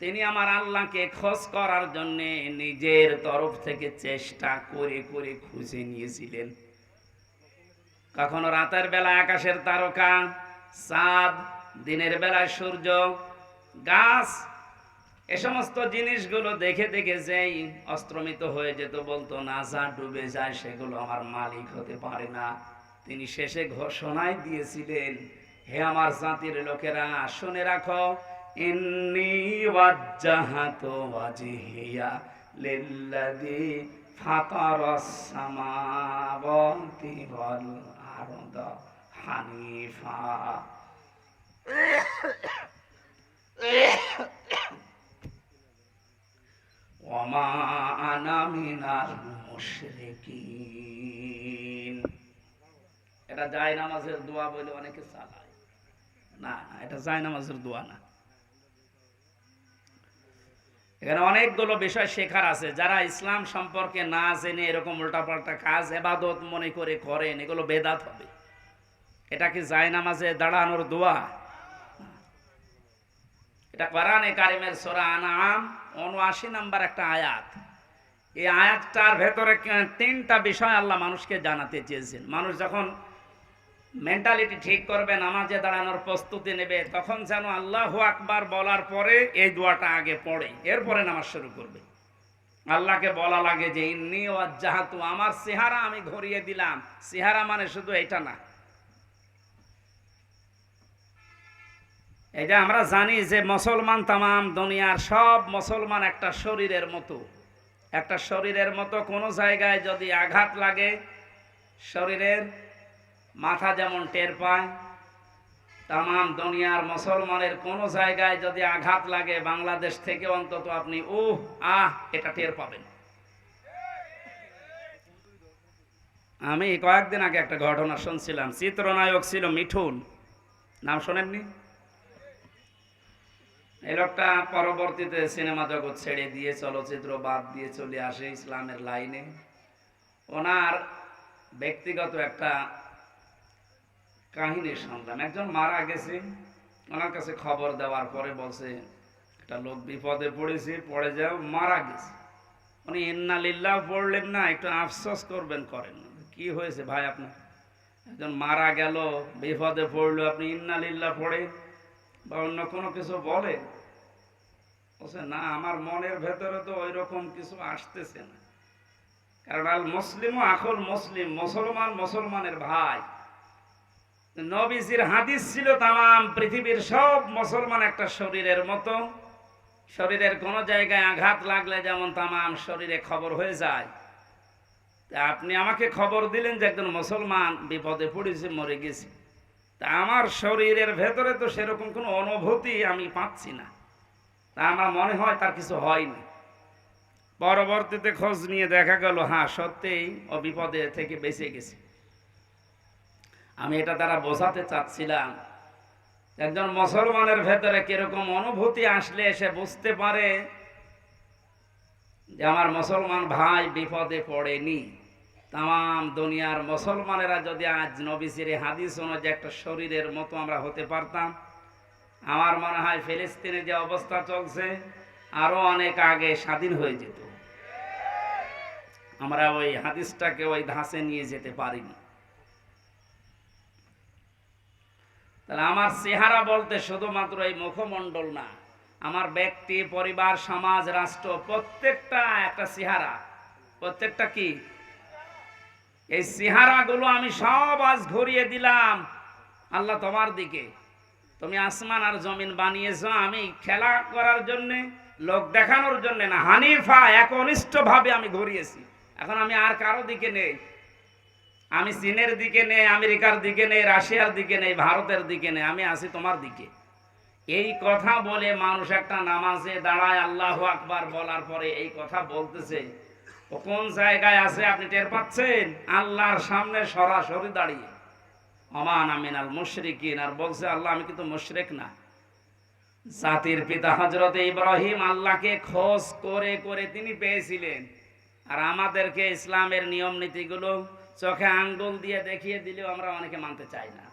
তিনি আমার আল্লাহকে খোঁজ করার জন্য নিজের তরফ থেকে চেষ্টা করে করে খুঁজে নিয়েছিলেন। কখনো রাতের বেলা আকাশের তারকা, চাঁদ, দিনের বেলায় সূর্য, গাছ, এ সমস্ত জিনিসগুলো দেখে দেখে যেই অস্ত্রমিত হয়ে যেত, বলতো না যা ডুবে যায় সেগুলো আমার মালিক হতে পারে না। তিনি শেষে ঘোষণায় দিয়েছিলেন, হে আমার জাতির লোকেরা শুনে রাখো, ইন্নী ওয়াজ্জাহাতু ওয়াজহিয়া লিল্লাযী ফাতারাস সামাওয়াতি ওয়াল আরদা হানিফা। ওয়ামা আনা মিনাল মুশরিকিন। এটা যায় নামাজের দোয়া বলে অনেকে চালায়। না, এটা যায় নামাজের দোয়া না। এখানে অনেকগুলো বিষয় শেখার আছে। যারা ইসলাম সম্পর্কে না জেনে এরকম উল্টাপাল্টা কাজ ইবাদত মনে করে করেন, এগুলো বেদাত হবে। এটা কি যায় নামাজে দাঁড়ানোর দোয়া? এটা কোরআনে কারিমের সূরা আনআম ৭৯ নম্বর একটা আয়াত। এই আয়াতটার ভেতরে তিনটা বিষয় আল্লাহ মানুষকে জানাতে চেয়েছেন। মানুষ যখন মেন্টালিটি ঠিক করবে, নামাজে দাঁড়ানোর প্রস্তুতি নেবে, তখন যেন আল্লাহু আকবার বলার পরে এই দোয়াটা আগে পড়ে, এরপরে নামাজ শুরু করবে। আল্লাহকে বলা লাগে যে ইন্নী ওয়াজ্জাহাতু, আমার চেহারা আমি ঘুরিয়ে দিলাম। চেহারা মানে শুধু এটা না। এই যে আমরা জানি যে মুসলমান, তামাম দুনিয়ার সব মুসলমান একটা শরীরের মতো। একটা শরীরের মতো কোনো জায়গায় যদি আঘাত লাগে, শরীরের মাথা যেমন টের পায়, তামাম দুনিয়ার মুসলমানের কোনো জায়গায় যদি আঘাত লাগে, বাংলাদেশ থেকে অন্তত আপনি এটা টের পাবেন। আমি কয়েকদিন আগে একটা ঘটনা শুনছিলাম। চিত্রনায়ক ছিল মিঠুন, নাম শোনেননি? এই লোকটা পরবর্তীতে সিনেমা জগৎ ছেড়ে দিয়ে, চলচ্চিত্র বাদ দিয়ে চলে আসে ইসলামের লাইনে। ওনার ব্যক্তিগত একটা কাহিনী শুনলাম। একজন মারা গেছে, ওনার কাছে খবর দেওয়ার পরে বলছে একটা লোক বিপদে পড়েছে, পড়ে যাও, মারা গেছে। উনি ইন্না লিল্লাহ পড়লেন না, একটু আফসোস করবেন, করেন। কি হয়েছে ভাই আপনার? একজন মারা গেল, বিপদে পড়লো, আপনি ইন্না লিল্লাহ পড়ে বা অন্য কোনো কিছু বলে? বলছে না, আমার মনের ভেতরে তো ওই রকম কিছু আসতেছে না। কারণ আল মুসলিম আখুল মুসলিম, মুসলমান মুসলমানের ভাই। নবীজির হাদিস ছিল তামাম পৃথিবীর সব মুসলমান একটা শরীরের মতো। শরীরের কোন জায়গায় আঘাত লাগলে যেমন তামাম শরীরে খবর হয়ে যায়, তা আপনি আমাকে খবর দিলেন যে একজন মুসলমান বিপদে পড়েছে, মরে গেছে। তা আমার শরীরের ভেতরে তো সেরকম কোনো অনুভূতি আমি পাচ্ছি না। তা আমার মনে হয় তার কিছু হয়নি। পরবর্তীতে খোঁজ নিয়ে দেখা গেল, হ্যাঁ সত্যিই ও বিপদে থেকে বেঁচে গেছে। আমি এটা দ্বারা বোঝাতে চাচ্ছিলাম, একজন মুসলমানের ভেতরে কিরকম অনুভূতি আসলে সে বুঝতে পারে যে আমার মুসলমান ভাই বিপদে পড়েনি। তাম দুনিয়ার মুসলমানেরা যদি আজ নবীজির হাদিস অনুযায়ী একটা শরীরের মতো আমরা হতে পারতাম, আমার মনে হয় ফিলিস্তিনে যে অবস্থা চলছে আরো অনেক আগে স্বাধীন হয়ে যেত। আমরা ওই হাদিসটাকে ওই ধাঁচে নিয়ে যেতে পারিনি। তাহলে আমার চেহারা বলতে শুধুমাত্র এই মুখমণ্ডল না, আমার ব্যক্তি, পরিবার, সমাজ, রাষ্ট্র, প্রত্যেকটা একটা চেহারা। প্রত্যেকটা কি? এই চেহারাগুলো আমি সব আজ ঘুরিয়ে দিলাম আল্লাহ তোমার দিকে। তুমি আসমান আর জমিন বানিয়েছো আমি খেলা করার জন্যে, লোক দেখানোর জন্য না, হানিফা একনিষ্ঠ ভাবে আমি ঘুরিয়েছি। এখন আমি আর কারো দিকে নেই। আমি চীনের দিকে নেই, আমেরিকার দিকে নেই, রাশিয়ার দিকে নেই, ভারতের দিকে নেই, আমি আছি তোমার দিকে। এই কথা বলে মানুষ একটা নামাজে দাঁড়ায় আল্লাহু আকবার বলার পরে এই কথা বলতেছে, ও কোন জায়গায় আছে আপনি টের পাচ্ছেন? আল্লাহর সামনে সরাসরি দাঁড়িয়ে, ওমান আমিনাল মুশরিকিন, আর বলছে আল্লাহ আমি কিন্তু মুশরিক না। জাতির পিতা হযরত ইব্রাহিম আল্লাহকে খোঁজ করে করে তিনি পেয়েছিলেন, আর আমাদেরকে ইসলামের নিয়ম নীতিগুলো চোখে আঙ্গুল দিয়ে দেখিয়ে দিলেও আমরা অনেকে মানতে চাই না।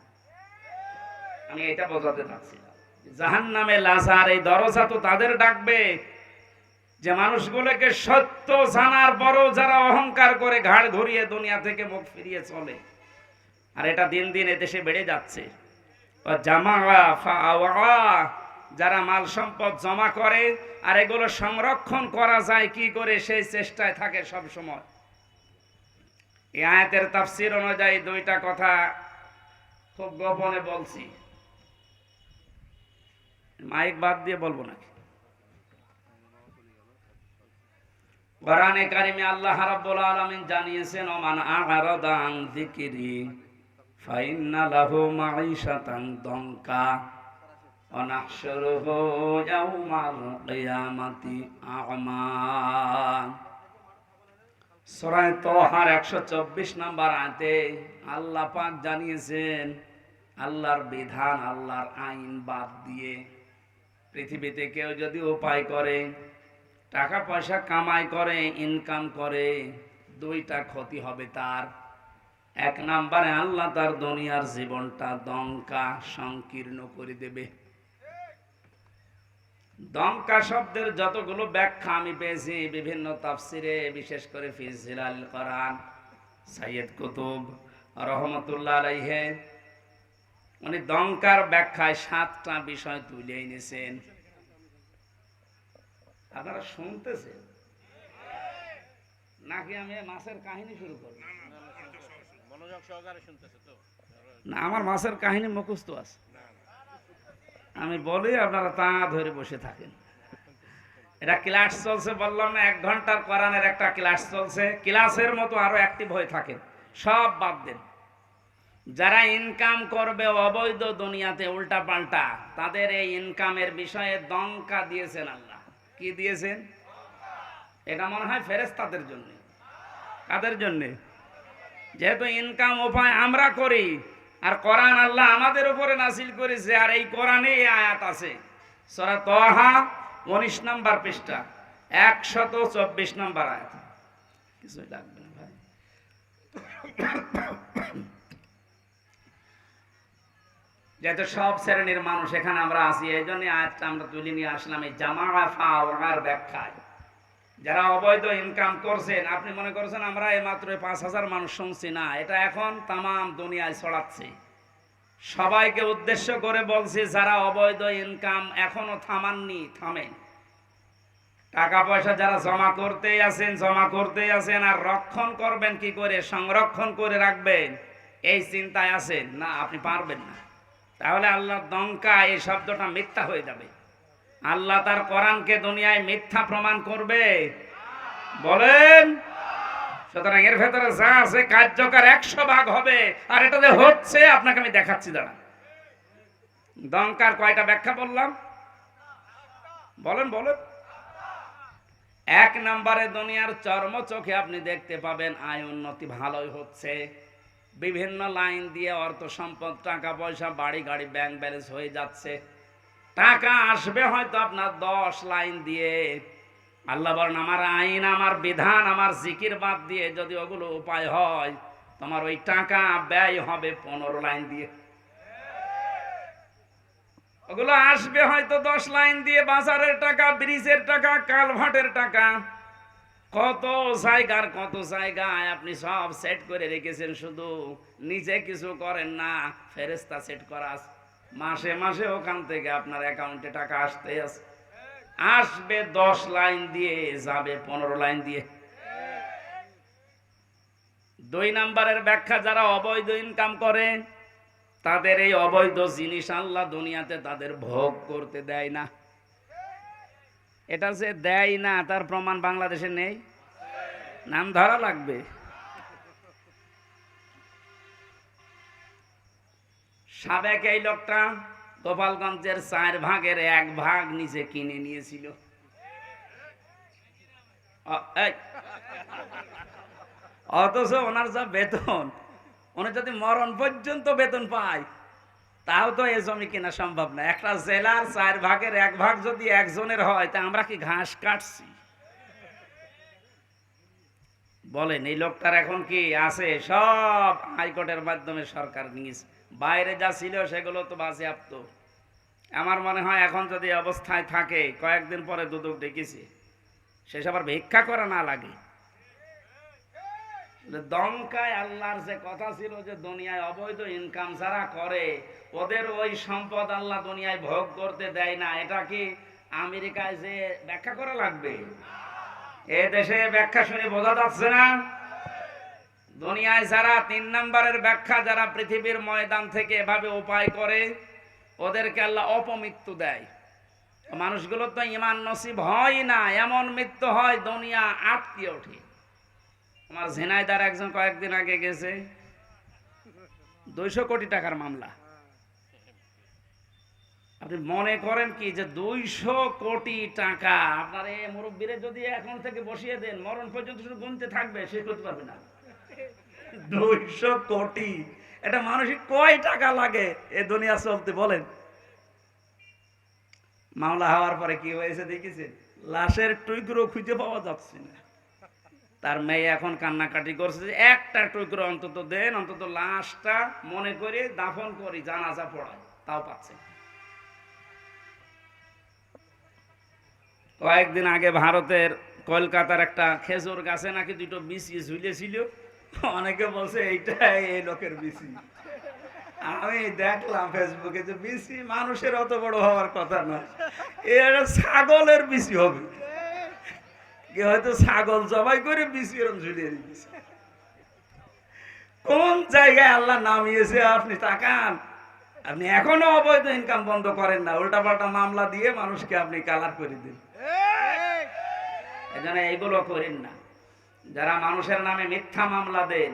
আমি এটা বোঝাতে চাচ্ছিলাম, জাহান্নামে লাজার এই দরজা তো তাদের ডাকবে যে মানুষগুলোকে সত্য জানার পরও যারা অহংকার করে ঘাড় ঘুরিয়ে দুনিয়া থেকে মুখ ফিরিয়ে চলে। আর এটা দিন দিন এদেশে বেড়ে যাচ্ছে। যারা মাল সম্পদ জমা করে আর এগুলো সংরক্ষণ করা যায় কি করে সেই চেষ্টায় থাকে সব সময়। এই আয়াতের তাফসীর অনুযায়ী দুইটা কথা খুব গোপনে বলছি, মাইক বাদ দিয়ে বলবো নাকি? কোরআনে কারিমে আল্লাহ রাব্বুল আলামিন জানিয়েছেন, ওমান আ'রাদা আন যিকরি ফাইন্না লাহু মাঈশাতান দনকা ওয়া নাহশুরুহু ইয়াওমাল কিয়ামাতি আ'মা। সূরা তাহার 124 নম্বর আয়াতে আল্লাহ পাক জানিয়েছেন, আল্লাহর বিধান আল্লাহর আইন বাদ দিয়ে পৃথিবীতে কেউ যদি উপায় করে, টাকা পয়সা কামাই করে, ইনকাম করে, দুইটা ক্ষতি হবে তার। এক নম্বরে আল্লাহ তার দুনিয়ার জীবনটা দঙ্কা সংকীর্ণ করে দেবে। দঙ্কা শব্দের যতগুলো ব্যাখ্যা আমি পেয়েছি বিভিন্ন তাফসিরে, বিশেষ করে ফি জিলাল কোরআন, সাইয়্যিদ কুতুব রহমাতুল্লাহ আলাইহি উনি দঙ্কার ব্যাখ্যায় 7টা বিষয় তুলে এনেছেন। আপনারা শুনতেছেন নাকি আমি মাছের কাহিনী শুরু করব? মনোযোগ সহকারে শুনতেছে তো? না, আমার মাছের কাহিনী মুখস্থ আছে, আমি বলি আপনারা তা ধরে বসে থাকেন। এটা ক্লাস চলছে, বললাম না 1 ঘন্টার কোরআনের একটা ক্লাস চলছে, ক্লাসের মতো আরো অ্যাক্টিভ হয়ে থাকেন, সব বাদ দেন। যারা ইনকাম করবে অবৈধ দুনিয়াতে উল্টা পাল্টা, তাদের এই ইনকামের বিষয়ে দঙ্কা দিয়েছেন আল্লাহ। কি দিয়েছেন? এটা মনে হয় ফেরেশতাদের জন্য। কাদের জন্য? যেহেতু ইনকাম উপায় আমরা করি, আর কোরআন আল্লাহ আমাদের উপরে নাযিল করেছে, আর এই কোরআনে এই আয়াত আছে সূরা তাহা 19 নম্বর পৃষ্ঠা 124 নম্বর আয়াত। কিছুই লাগবে না ভাই। যেহেতু সব শ্রেণীর মানুষ এখানে আমরা আছি, এই জন্য আয়াতটা আমরা তুলে নিয়ে আসলাম এই জামাআ ফাওয়ার ব্যাখ্যায়। যারা অবৈধ ইনকাম করছেন, আপনি মনে করছেন আমরা এই মাত্র 5000 মানুষ শুনছি, না, এটা এখন তামাম দুনিয়ায় ছড়াচ্ছে। সবাইকে উদ্দেশ্য করে বলছি, যারা অবৈধ ইনকাম এখনো থামাননি, থামেন। টাকা পয়সা যারা জমা করতেই আছেন, আর রক্ষণ করবেন কি করে, সংরক্ষণ করে রাখবেন এই চিন্তায় আছেন না, আপনি পারবেন না। তাহলে আল্লাহর দঙ্কা এই শব্দটা মিথ্যা হয়ে যাবে। আল্লাহ তার কোরআনকে দুনিয়ায় মিথ্যা প্রমাণ করবে? বলেন। সুতরাং এর ভেতরে যা আছে কার্যকর 100 ভাগ হবে, আর এটা যে হচ্ছে আপনাকে আমি দেখাচ্ছি। দাঁড়ান, দঙ্কার কয়টা ব্যাখ্যা বললাম? বলেন বলেন। 1 নম্বরে দুনিয়ার চর্ম চোখে আপনি দেখতে পাবেন আয় উন্নতি ভালোই হচ্ছে, বিভিন্ন লাইন দিয়ে অর্থ সম্পদ, টাকা পয়সা, বাড়ি গাড়ি, ব্যাংক ব্যালেন্স হয়ে যাচ্ছে। টাকা আসবে হয়তো আপনার 10 লাইন দিয়ে। আল্লাহ বলেন আমার আইন, আমার বিধান, আমার জিকির বাদ দিয়ে যদি ওগুলো উপায় হয়, তোমার ওই টাকা ব্যয় হবে 15 লাইন দিয়ে। ওগুলো আসবে হয়তো 10 লাইন দিয়ে, বাজারের টাকা, ব্রিজের টাকা, কালভার্টের টাকা, কত জায়গার কত জায়গায় আপনি সব সেট করে রেখেছেন, শুধু নিজে কিছু করেন না, ফেরেশতা সেট করা আছে। মাসে মাসে ওখান থেকে আপনার অ্যাকাউন্টে টাকা আসবে 10 লাইন দিয়ে, যাবে 15 লাইন দিয়ে। 2 নম্বরের ব্যাখ্যা, যারা অবৈধ ইনকাম করে তাদের এই অবৈধ জিনিস আল্লাহ দুনিয়াতে তাদের ভোগ করতে দেয় না। এটা যে দেয় না তার প্রমাণ বাংলাদেশে নেই, নাম ধরা লাগবে। সাবেক এই লোকটা গোপালগঞ্জের 4 ভাগের 1 ভাগ নিচে কিনে নিয়েছিল। এই, অথচ ওনার যা বেতন, উনি যদি মরণ পর্যন্ত বেতন পায় তাও তো এই জমি কেনা সম্ভব না। একটা জেলার 4 ভাগের 1 ভাগ যদি একজনের হয় তা আমরা কি ঘাস কাটছি? বলেন, এই লোকটার এখন কি আছে? সব হাইকোর্টের মাধ্যমে সরকার নিয়েছে। বাইরে যা ছিল সেগুলো তো বাজেয়াপ্ত। আমার মনে হয় এখন যদি অবস্থায় থাকে, কয়েকদিন পরে দুদক ডেকেছে, সেসব আর ভিক্ষা করা না লাগে। দমকায় আল্লাহর যে কথা ছিল যে দুনিয়ায় অবৈধ ইনকাম যারা করে ওদের ওই সম্পদ আল্লাহ দুনিয়ায় ভোগ করতে দেয় না, এটা কি আমেরিকায় যে ব্যাখ্যা করা লাগবে? এ দেশে ব্যাখ্যা শুনে বোঝা যাচ্ছে না? দুনিয়ায় যারা 3 নম্বরের ব্যাখ্যা, যারা পৃথিবীর ময়দান থেকে এভাবে উপায় করে, ওদেরকে আল্লাহ অপমৃত্যু দেয়। মানুষগুলো তো ইমান নসিব হয় না, এমন মৃত্যু হয় দুনিয়া আটকে ওঠে। আমার ঝিনাইদার একজন কয়েকদিন আগে গেছে, 200 কোটি টাকার মামলা। আপনি মনে করেন কি যে 200 কোটি টাকা আপনার এই মুরব্বীরে যদি এখন থেকে বসিয়ে দেন, মরণ পর্যন্ত শুধু গুনতে থাকবে, শেষ করতে পারবে না। 200 কোটি, এটা মানুষের কয় টাকা লাগে এ দুনিয়া চলতে বলেন? মামলা হওয়ার পরে কি হয়েছে দেখেছেন? লাশের টুকরো খুঁজে পাওয়া যাচ্ছে না। তার মেয়ে এখন কান্নাকাটি করছে যে একটা টুকরো অন্তত দেন, অন্তত লাশটা মনে করে দাফন করি, জানাজা পড়ায়, তাও পাচ্ছে। কয়েকদিন আগে ভারতের কলকাতার একটা খেজুর গাছে নাকি 2টো বিচি ঝুলেছিল। অনেকে বলছে এইটা এই লোকের বিচি। আমি দেখলাম ফেসবুকে যে বিচি মানুষের অত বড় হওয়ার কথা না, এর ছাগলের বিচি হবে। কে হয়তো ছাগল জবাই করে বিচি এরকম ঝুলিয়ে দিয়েছে। কোন জায়গায় আল্লাহ নামিয়েছে আপনি তাকান। আপনি এখনো অবৈধ ইনকাম বন্ধ করেন না, উল্টা পাল্টা মামলা দিয়ে মানুষকে আপনি কালার করে দিন। এজন্য এইগুলো করেন না। যারা মানুষের নামে মিথ্যা মামলা দেন,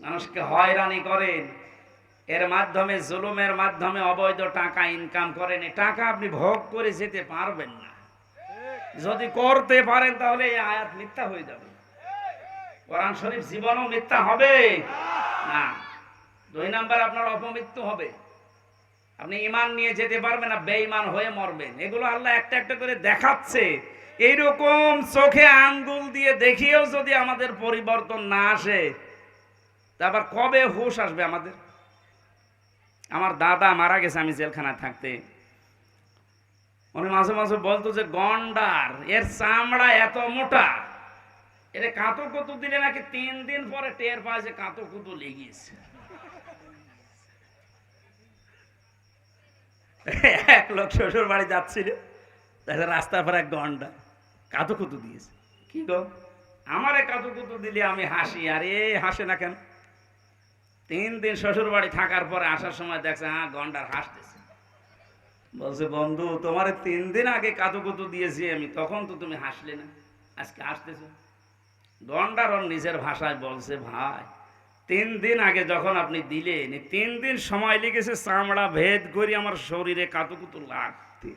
মানুষকে হয়রানি করেন, এর মাধ্যমে জুলুমের মাধ্যমে অবৈধ টাকা ইনকাম করেন, এই টাকা আপনি ভোগ করে যেতে পারবেন না। যদি করতে পারেন তাহলে এই আয়াত মিথ্যা হয়ে যাবে, কোরআন শরীফ জীবনও মিথ্যা হবে না। 2 নাম্বার আপনার অপমৃত্যু হবে। আপনি ঈমান নিয়ে যেতে পারবেন না, বেঈমান হয়ে মরবেন। এগুলো আল্লাহ একটা একটা করে দেখাচ্ছে। এইরকম চোখে আঙ্গুল দিয়ে দেখিয়েও যদি আমাদের পরিবর্তন না আসে, তারপর কবে হুঁশ আসবে আমাদের? আমার দাদা মারা গেছে আমি জেলখানায় থাকতে, উনি মাঝে মাঝে বলতো যে গন্ডার এর চামড়া এত মোটা, এটা কাঁতো কুতু দিলে নাকি 3 দিন পরে টের পায় যে কাঁতো কুতু লেগেছে। এক লোক শ্বশুর বাড়ি যাচ্ছিল, রাস্তার পর এক গন্ডার কাঁতো কুতু দিয়েছে। কি গো, আমারে কাঁতো কুতু দিলে আমি হাসি, আর এ হাসে না কেন? 3 দিন শ্বশুর বাড়ি থাকার পরে আসার সময় দেখছে হ্যাঁ গন্ডার হাসতেছে। বলছে বন্ধু, তোমারে 3 দিন আগে কাঁতো কুতু দিয়েছি আমি, তখন তো তুমি হাসলে না, আজকে হাসতেছ। গন্ডার ওর নিজের ভাষায় বলছে, ভাই 3 দিন আগে যখন আপনি দিলেন, 3 দিন সময় লেগেছে চামড়া ভেদ করে আমার শরীরে কাতুকুতু লাগতে।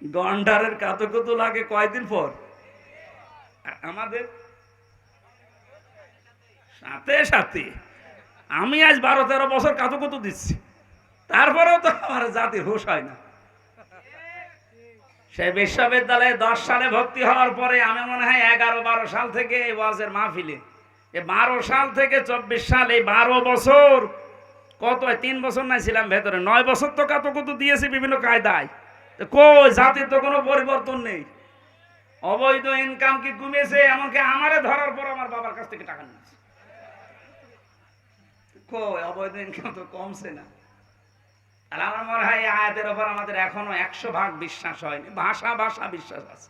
গন্ডারের কাতুকুতু লাগে কয়দিন পর, আমাদের সাথে সাথে। আমি আজ 12-13 বছর কাতুকুতু দিচ্ছি, তারপরেও তো আমার জাতির হুঁশ হয় না। সেই বিশ্ববিদ্যালয়ে 10 সালে ভর্তি হওয়ার পরে আমি মনে হয় 11-12 সাল থেকে এই ওয়াজের মাহফিলে, 12 সাল থেকে 24 সাল, এই 12 বছর, কত 3 বছর নাই ছিলাম ভেতরে, 9 বছর তো কাতুকুতু দিয়েছি বিভিন্ন কায়দায়। কই জাতির তো কোনো পরিবর্তন নেই। অবৈধ ইনকাম কি কমেছে? এমনকি আমারে ধরার পর আমার বাবার কাছ থেকে টাকা নিয়েছে। কই অবৈধ ইনকাম তো কমছে না। আর আমার মনে হয় এই আয়াতের উপর আমাদের এখনো 100 ভাগ বিশ্বাস হয়নি, ভাষা ভাষা বিশ্বাস আছে।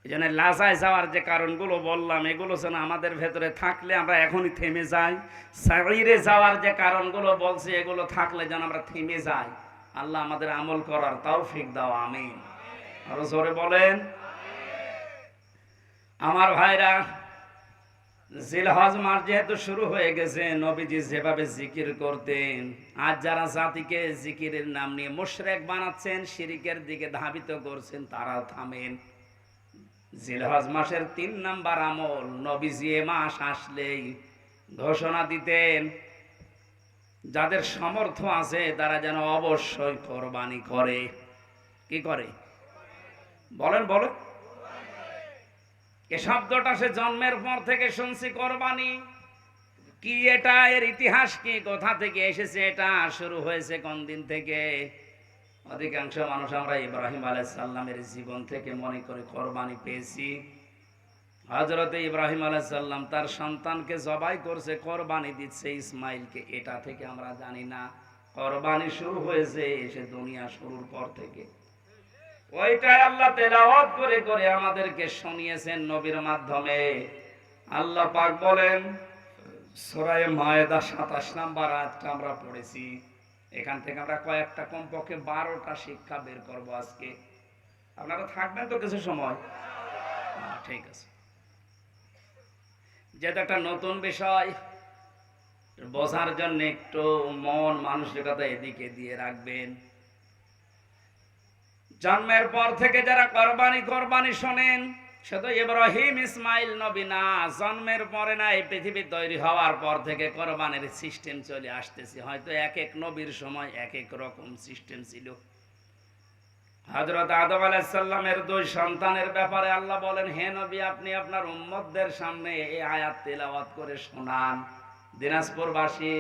এই জন্য লাজায় যাওয়ার যে কারণগুলো বললাম, এগুলো যেন আমাদের ভেতরে থাকলে আমরা এখনই থেমে যাই। সাইরে যাওয়ার যে কারণগুলো বলছি, এগুলো থাকলে যেন আমরা থেমে যাই। আল্লাহ আমাদের আমল করার তৌফিক দাও, আমিন। আরো জোরে বলেন। আমার ভাইরা, জিলহজ মাস যেহেতু শুরু হয়ে গেছে, নবীজি যেভাবে জিকির করতেন, আজ যারা জাতিকে জিকিরের নাম নিয়ে মুশরিক বানাচ্ছেন, শিরিকের দিকে ধাবিত করছেন, তারাও থামেন। জিলহজ মাসের 3 নাম্বার আমল, নবীজি এ মাস আসলেই ঘোষণা দিতেন যাদের সামর্থ্য আছে তারা যেন অবশ্যই কোরবানি করে। কি করে? বলেন বলেন। এ শব্দটা সে জন্মের পর থেকে শুনছি, কোরবানি কি, এটা এর ইতিহাস কি, কোথা থেকে এসেছে, এটা শুরু হয়েছে কোন দিন থেকে? অধিকাংশ মানুষ আমরা ইব্রাহিম আলাইহিস সালামের জীবন থেকে মনে করে কোরবানি পেয়েছি। হযরতে ইব্রাহিম আলাইহিস সালাম তার সন্তানকে জবাই করছে, কোরবানি দিচ্ছে ইসমাইলকে, এটা থেকে আমরা জানি না। কোরবানি শুরু হয়েছে এসে দুনিয়া শুরুর পর থেকে। ওইটাই আল্লাহ তেলাওয়াত করে করে আমাদেরকে শুনিয়েছেন নবীর মাধ্যমে। আল্লাহ পাক বলেন সূরা মায়েদা 27 নাম্বার আয়াতটা আমরা পড়েছি। এখান থেকে আমরা কয়েকটা, কমপক্ষে 12টা শিক্ষা বের করব আজকে। আপনারা থাকবেন তো কিছু সময়? ঠিক আছে। যেটা একটা নতুন বিষয়, বোঝার জন্য একটু মন মানসিকতা এদিকে দিয়ে রাখবেন। জন্মের পর থেকে যারা কোরবানি শোনেন, শুধু ইব্রাহিম ইসমাইল নবী না, জন্মের পরে না, এই পৃথিবী তৈরি হওয়ার পর থেকে কোরবানির সিস্টেম চলে আসতেছে। হয়তো এক এক নবীর সময় এক এক রকম সিস্টেম ছিল। হযরত আদম আলাইহিস সালামের 2 সন্তানের ব্যাপারে আল্লাহ বলেন, হে নবী, আপনি আপনার উম্মতদের সামনে এই আয়াত তেলাওয়াত করে শোনান। দিনাজপুরবাসী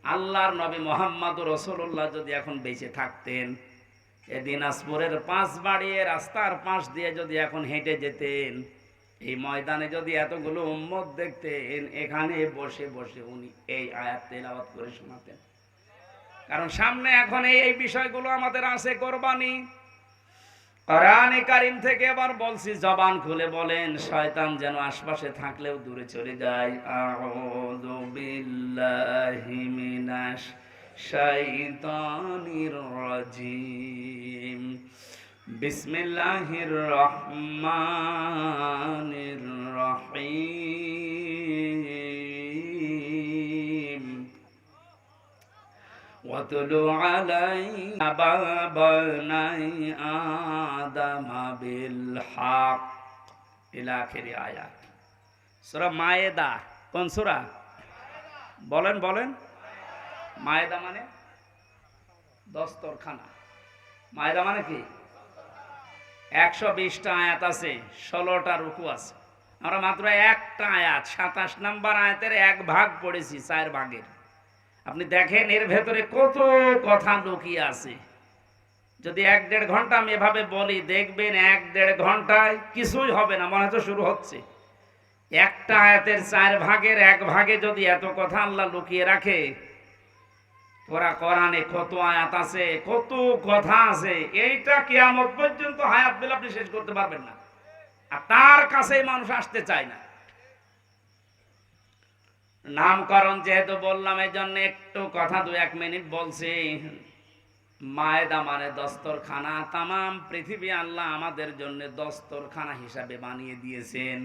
আল্লাহর নবী মুহাম্মদুর রাসূলুল্লাহ যদি এখন বেঁচে থাকতেন, এই দিনাজপুরের 5 বাড়িয়ে রাস্তার পাশ দিয়ে যদি এখন হেঁটে যেতেন, এই ময়দানে যদি এতগুলো উম্মত দেখতেন, এখানে বসে বসে উনি এই আয়াত তেলাওয়াত করে শোনাতেন। কারণ সামনে এখন এই বিষয়গুলো আমাদের আছে, কোরবানি। কোরআনে কারীম থেকে আবার বলছি, জবান খুলে বলেন, শয়তান যেন আশপাশে থাকলেও দূরে চলে যায়। আউযু বিল্লাহি মিনাশ শাইতানির রাজিম, বিসমিল্লাহির রহমানির রহিম, ওয়াতলু আলাইনা বাবানাই আদম বিল হক, ইলা আখিরি আয়াত। সূরা মায়েদা। কোন সূরা? বলেন বলেন। মায়েদা মানে দস্তরখানা। মায়েদা মানে কি? 120টা আয়াত আছে, 16টা রুকু আছে। আমরা মাত্র একটা আয়াত, 27 নাম্বার আয়াতের 1 ভাগ পড়েছি 4 ভাগের। আপনি দেখেন এর ভেতরে কত কথা লুকিয়ে আছে। যদি 1-1.5 ঘন্টা আমি এভাবে বলি, দেখবেন 1-1.5 ঘন্টায় কিছুই হবে না, মনে হচ্ছে শুরু হচ্ছে। একটা আয়াতের 4 ভাগের 1 ভাগে যদি এত কথা আল্লাহ লুকিয়ে রাখে, ওরা কোরআনে কত আয়াত আছে, কত কথা আছে, এইটা কিয়ামত পর্যন্ত হায়াত দিলে আপনি শেষ করতে পারবেন না। আর তার কাছেই মানুষ আসতে চায় না। নামকরণ যেহেতু বললাম, এই জন্য একটু কথা 2-1 মিনিট বলছি। মায়েদা মানে দস্তরখানা। তামাম পৃথিবী আল্লাহ আমাদের জন্য দস্তরখানা হিসাবে বানিয়ে দিয়েছেন।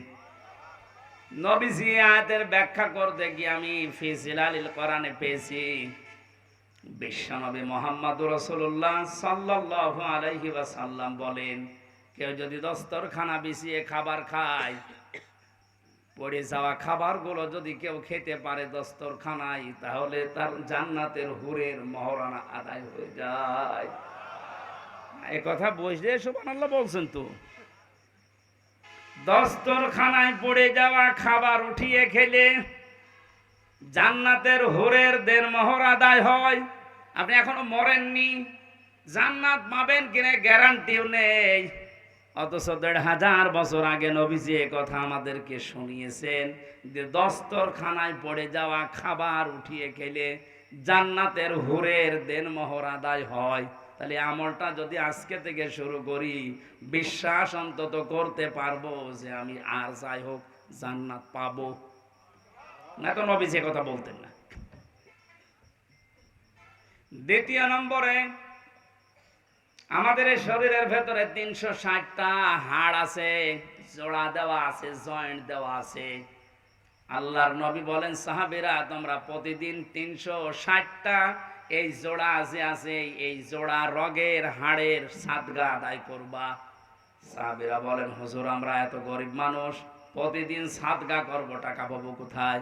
নবীজি আয়াতের ব্যাখ্যা করতে গিয়ে আমি ফি জিলালিল কোরআনে পেয়েছি, বিশ্বনবী মুহাম্মদুর রাসূলুল্লাহ সাল্লাল্লাহু আলাইহি ওয়াসাল্লাম বলেন, কেউ যদি দস্তরখানা বিছিয়ে খাবার খায়, পড়ে যাওয়া খাবারগুলো যদি কেউ খেতে পারে দস্তরখানায়, তাহলে তার জান্নাতের হুরের মহরানা আদায় হয়ে যায়। এই কথা বুঝলে সুবহানাল্লাহ বলছেন তো। দস্তরখানায় পড়ে যাওয়া খাবার উঠিয়ে খেলে জান্নাতের হুরের দেনমোহর আদায় হয়। আপনি এখনো মরেননি, জান্নাত পাবেন কিনা গ্যারান্টিও নেই। অথচ 1500 বছর আগে নবীজি এই কথা আমাদেরকে শুনিয়েছেন যে দস্তরখানায় পড়ে যাওয়া খাবার উঠিয়ে খেলে জান্নাতের হুরের দেনমোহর আদায় হয়। তাহলে আমলটা যদি আজকে থেকে শুরু করি, বিশ্বাস অন্তত করতে পারবো যে আমি আর যাই হোক জান্নাত পাবো। না তো নবীজি কথা বলতেন না। দ্বিতীয় নম্বরে, আমাদের এই শরীরের ভেতরে 360টা হাড় আছে, জোড়া দেওয়া আছে, জয়েন্ট দেওয়া আছে। আল্লাহর নবী বলেন, সাহাবীরা তোমরা প্রতিদিন 360টা এই জোড়া আছে এই জোড়া রগের হাড়ের সাদগা আদায় করবা। সাহাবীরা বলেন, হুজুর আমরা এত গরিব মানুষ, প্রতিদিন সাদগা করব, টাকা পাবো কোথায়?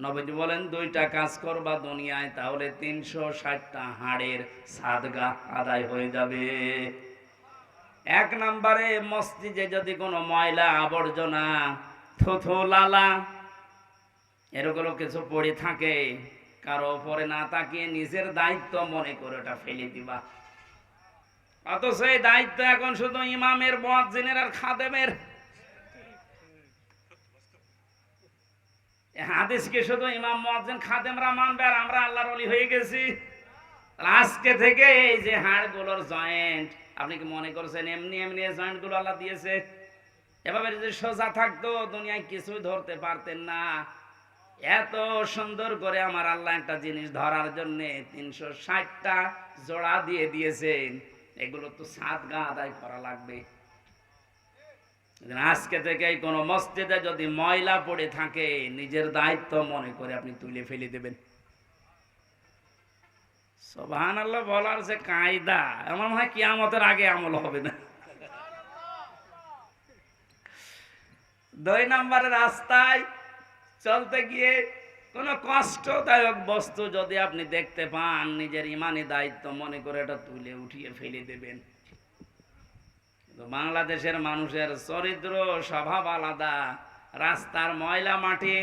নবীজি বলেন, 2টা কাজ করবা দুনিয়ায়, তাহলে 360টা হাড়ের সাদগা আদায় হয়ে যাবে। 1 নম্বরে, মসজিদে যদি কোনো ময়লা আবর্জনা থুথু লালা এরকম কিছু পড়ে থাকে, কারো উপরে না তাকিয়ে নিজের দায়িত্ব মনে করে ওটা ফেলে দিবা। অথচ এই দায়িত্ব এখন শুধু ইমামের, মুয়াজ্জিনের আর খাদেমের। হাদিসকে শুধু ইমাম, মুয়াজ্জিন, খাদেমরা মানবে আর আমরা আল্লাহর ওলি হয়ে গেছি। আজকে থেকে এই যে হাড়গুলোর জয়েন্ট, আপনি কি মনে করছেন এমনি এমনি জয়েন্ট গুলো আল্লাহ দিয়েছে? এভাবে যদি সোজা থাকতো দুনিয়ায় কিছুই ধরতে পারতেন না। এত সুন্দর করে আমার আল্লাহ একটা জিনিস ধরার জন্য 360টা জোড়া দিয়ে দিয়েছেন। এগুলো তো সাদগা আদায় করা লাগবে। আজকে থেকে কোনো মসজিদে যদি ময়লা পড়ে থাকে, নিজের দায়িত্ব মনে করে আপনি তুলে ফেলে দেবেন। সুবহানাল্লাহ বলার যে কায়দা, আমার মনে হয় কিয়ামতের আগে আমল হবে না। 2 নম্বরে, রাস্তায় চলতে গিয়ে কোনো কষ্টদায়ক বস্তু যদি আপনি দেখতে পান, নিজের ইমানি দায়িত্ব মনে করে এটা তুলে উঠিয়ে ফেলে দেবেন। কিন্তু বাংলাদেশের মানুষের চরিত্র স্বভাব আলাদা। রাস্তার ময়লা মাটি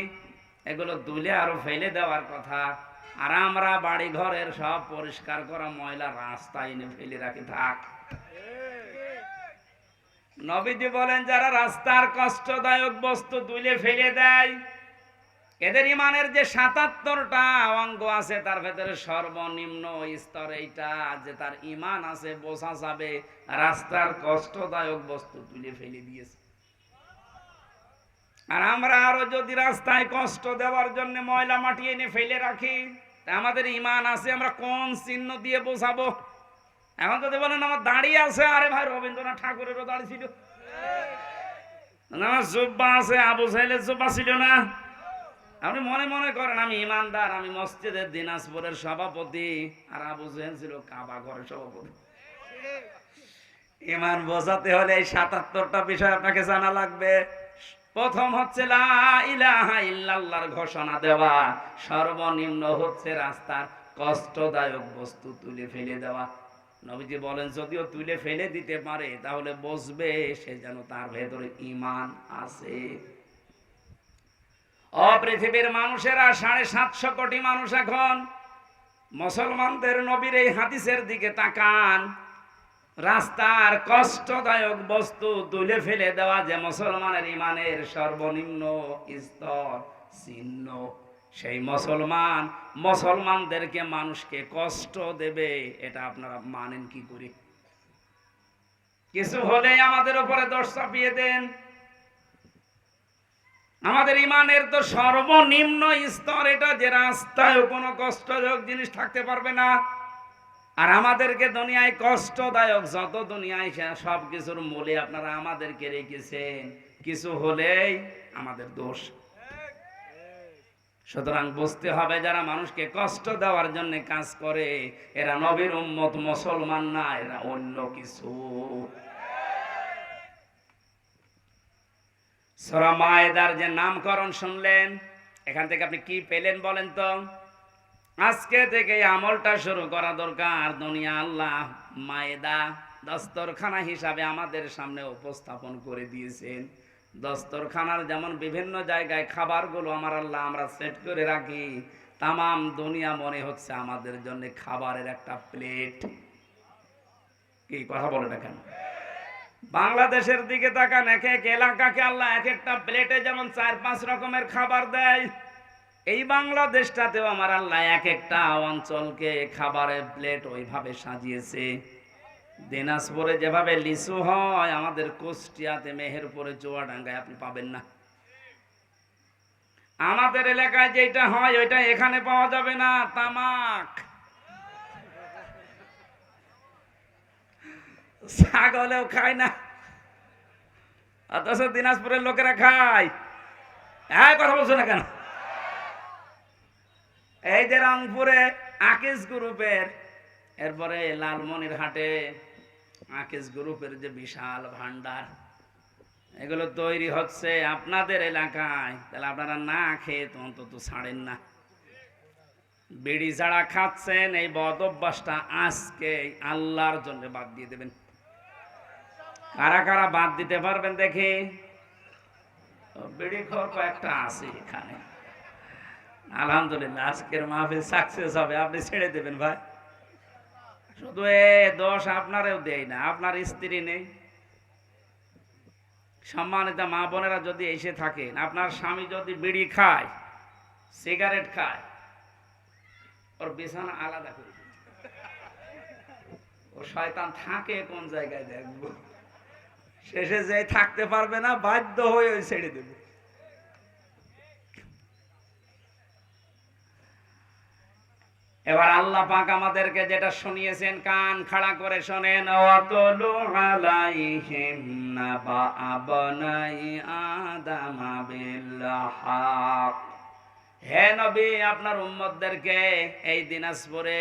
এগুলো তুলে আরো ফেলে দেওয়ার কথা, আর আমরা বাড়ি ঘরের সব পরিষ্কার করা ময়লা রাস্তায় এনে ফেলে রাখি থাক। নবীজি বলেন, যারা রাস্তার কষ্টদায়ক বস্তু তুলে ফেলে দেয়, এদের ইমানের যে 77টা অঙ্গ আছে তার ভেতরে সর্বনিম্ন স্তর এইটা, যে তার ইমান আছে, বোঝা যাবে রাস্তার কষ্টদায়ক বস্তু তুলে ফেলে দিয়েছে। আর আমরা আরো যদি রাস্তায় কষ্ট দেওয়ার জন্য ময়লা মাটি এনে ফেলে রাখি, তা আমাদের ইমান আছে আমরা কোন চিহ্ন দিয়ে বোঝাবো? এখন যদি বলেন আমার দাঁড়িয়ে আছে, আরে ভাই রবীন্দ্রনাথ ঠাকুরেরও দাঁড়িয়ে ছিল, আমার জুব্বা আছে, আবু সাহেলের জুব্বা ছিল না। আপনি মনে মনে করেন আমি ইমানদার, আমি মসজিদের দিনাজপুরের সভাপতি, আর আবু জেহেল ছিল কাবা ঘরের সভাপতি। ইমান বোঝাতে হলে এই 77টা বিষয় আপনাকে জানা লাগবে। প্রথম হচ্ছে লা ইলাহা ইল্লাল্লাহর ঘোষণা দেওয়া, সর্বনিম্ন হচ্ছে রাস্তার কষ্টদায়ক বস্তু তুলে ফেলে দেওয়া। নবীজি বলেন, যদিও তুলে ফেলে দিতে পারে তাহলে বুঝবে সে যেন তার ভেতরে ঈমান আছে। পৃথিবীর মানুষেরা 750 কোটি মানুষ এখন মুসলমানদের নবীর এই হাদিসের দিকে তাকান। রাস্তার কষ্টদায়ক বস্তু তুলে ফেলে দেওয়া যে মুসলমানের ইমানের সর্বনিম্ন স্তর চিহ্ন, সেই মুসলমানদেরকে মানুষকে কষ্ট দেবে, এটা আপনারা মানেন কি করে? কিছু হলেই আমাদের উপরে দোষ চাপিয়ে দেন। আমাদের ইমানের তো সর্বনিম্ন স্তর এটা, যে রাস্তায় কোনো কষ্টদায়ক জিনিস থাকতে পারবে না। আর আমাদেরকে দুনিয়ায় কষ্টদায়ক যত দুনিয়ায় সব কিছুর মূলে আপনারা আমাদেরকে রেখেছেন, কিছু হলেই আমাদের দোষ। সুতরাং বুঝতে হবে, যারা মানুষকে কষ্ট দেওয়ার জন্য কাজ করে এরা নবীর উম্মত, মুসলমান না, এরা অন্য কিছু। সূরা মায়েদার যে নামকরণ শুনলেন, এখান থেকে আপনি কি পেলেন বলেন তো? আজকে থেকে আমলটা শুরু করা দরকার। দুনিয়া আল্লাহ মায়েদা দস্তরখানা হিসাবে আমাদের সামনে উপস্থাপন করে দিয়েছেন। দস্তরখানার যেমন বিভিন্ন জায়গায় খাবারগুলো আমার আল্লাহ আমরা সেট করে রাখি, তামাম দুনিয়া মনে হচ্ছে আমাদের জন্য খাবারের একটা প্লেট। কি কথা বলে না কেন? বাংলাদেশের দিকে তাকান, এক এক এলাকাকে আল্লাহ এক একটা প্লেটে যেমন 4-5 রকমের খাবার দেয়, এই বাংলাদেশটাতেও আমার আল্লাহ এক একটা অঞ্চলকে খাবারের প্লেট ওইভাবে সাজিয়েছে। দিনাজপুরে যেভাবে লিচু হয়, আমাদের কুষ্টিয়াতে, মেহেরপুরে, চুয়াডাঙ্গায় আপনি পাবেন না। আমাদের এলাকায় যেটা হয় ওইটা এখানে পাওয়া যাবে না, তামাক। ছাগলেও খায় না, অথচ দিনাজপুরের লোকেরা খায়। হ্যাঁ, কথা বলছো না কেন? এই যে রংপুরে আকিস গ্রুপের, এরপরে লালমনিরহাটে আকিস গ্রুপের যে বিশাল ভান্ডার, এগুলো তৈরি হচ্ছে আপনাদের এলাকায়, তাহলে আপনারা না খেয়ে তো অন্তত ছাড়েন না। বিড়ি ছাড়া খাচ্ছেন, এই বদ অভ্যাসটা আজকে আল্লাহর জন্য বাদ দিয়ে দেবেন। কারা কারা বাদ দিতে পারবেন দেখি? বিড়ি খোর কয়েকটা আছে এখানে, আলহামদুলিল্লাহ আজকের মাহফিল সাকসেস হবে, আপনি ছেড়ে দেবেন ভাই। শুধু এ দোষ আপনারও দেয় না, আপনার স্ত্রী নেই। সম্মানিত মা বোনেরা যদি এসে থাকেন, আপনার স্বামী যদি বিড়ি খায়, সিগারেট খায়, ওর বিছানা আলাদা করে দিন। ও শয়তান থাকে কোন জায়গায় দেখবো, শেষে যে থাকতে পারবে না, বাধ্য হয়ে ওই ছেড়ে দেবে। এবার আল্লাহ পাক আমাদেরকে যেটা শুনিয়েছেন, কান খাড়া করে শোনেন। ওয়াতলু আলাইহিম নাবা আবনাই আদম বিল হক। হে নবী, আপনার উম্মতদেরকে এই দিনাজপুরে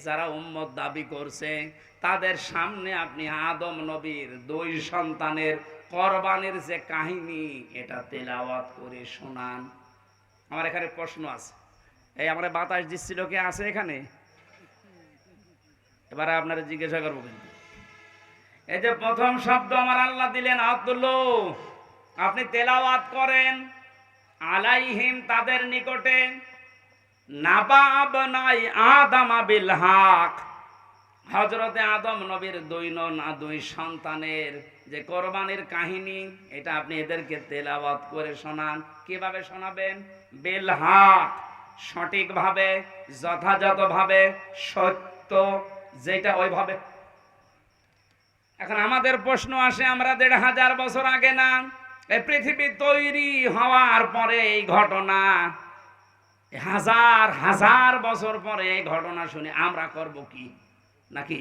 যারা উম্মত দাবি করছে, তাদের সামনে আপনি আদম নবীর 2 সন্তানের কোরবানির যে কাহিনী, এটা তেলাওয়াত করে শোনান। আমার এখানে প্রশ্ন আছে, এই আমরা বাতাস দিচ্ছিল, কে আছে এখানে? এবারে আপনারা জিজ্ঞাসা করবো, কিন্তু এই যে প্রথম শব্দ আমার আল্লাহ দিলেন আব্দুল্লাহ, আপনি তেলাওয়াত করেন আলাইহিম, তাদের নিকটে, নাবা আবনাই আদম বিল হক, হযরতে আদম নবীর 2 সন্তানের যে কোরবানির কাহিনী, এটা আপনি এদেরকে তেলাওয়াত করে শোনান। কিভাবে শোনাবেন? বিল হক, সঠিকভাবে, যথাযথভাবে, সত্য যেটা ওইভাবে। এখন আমাদের প্রশ্ন আসে, আমরা 1500 বছর আগে না, এই পৃথিবী তৈরি হওয়ার পরে এই ঘটনা, হাজার হাজার বছর পরে এই ঘটনা শুনে আমরা করব কি? নাকি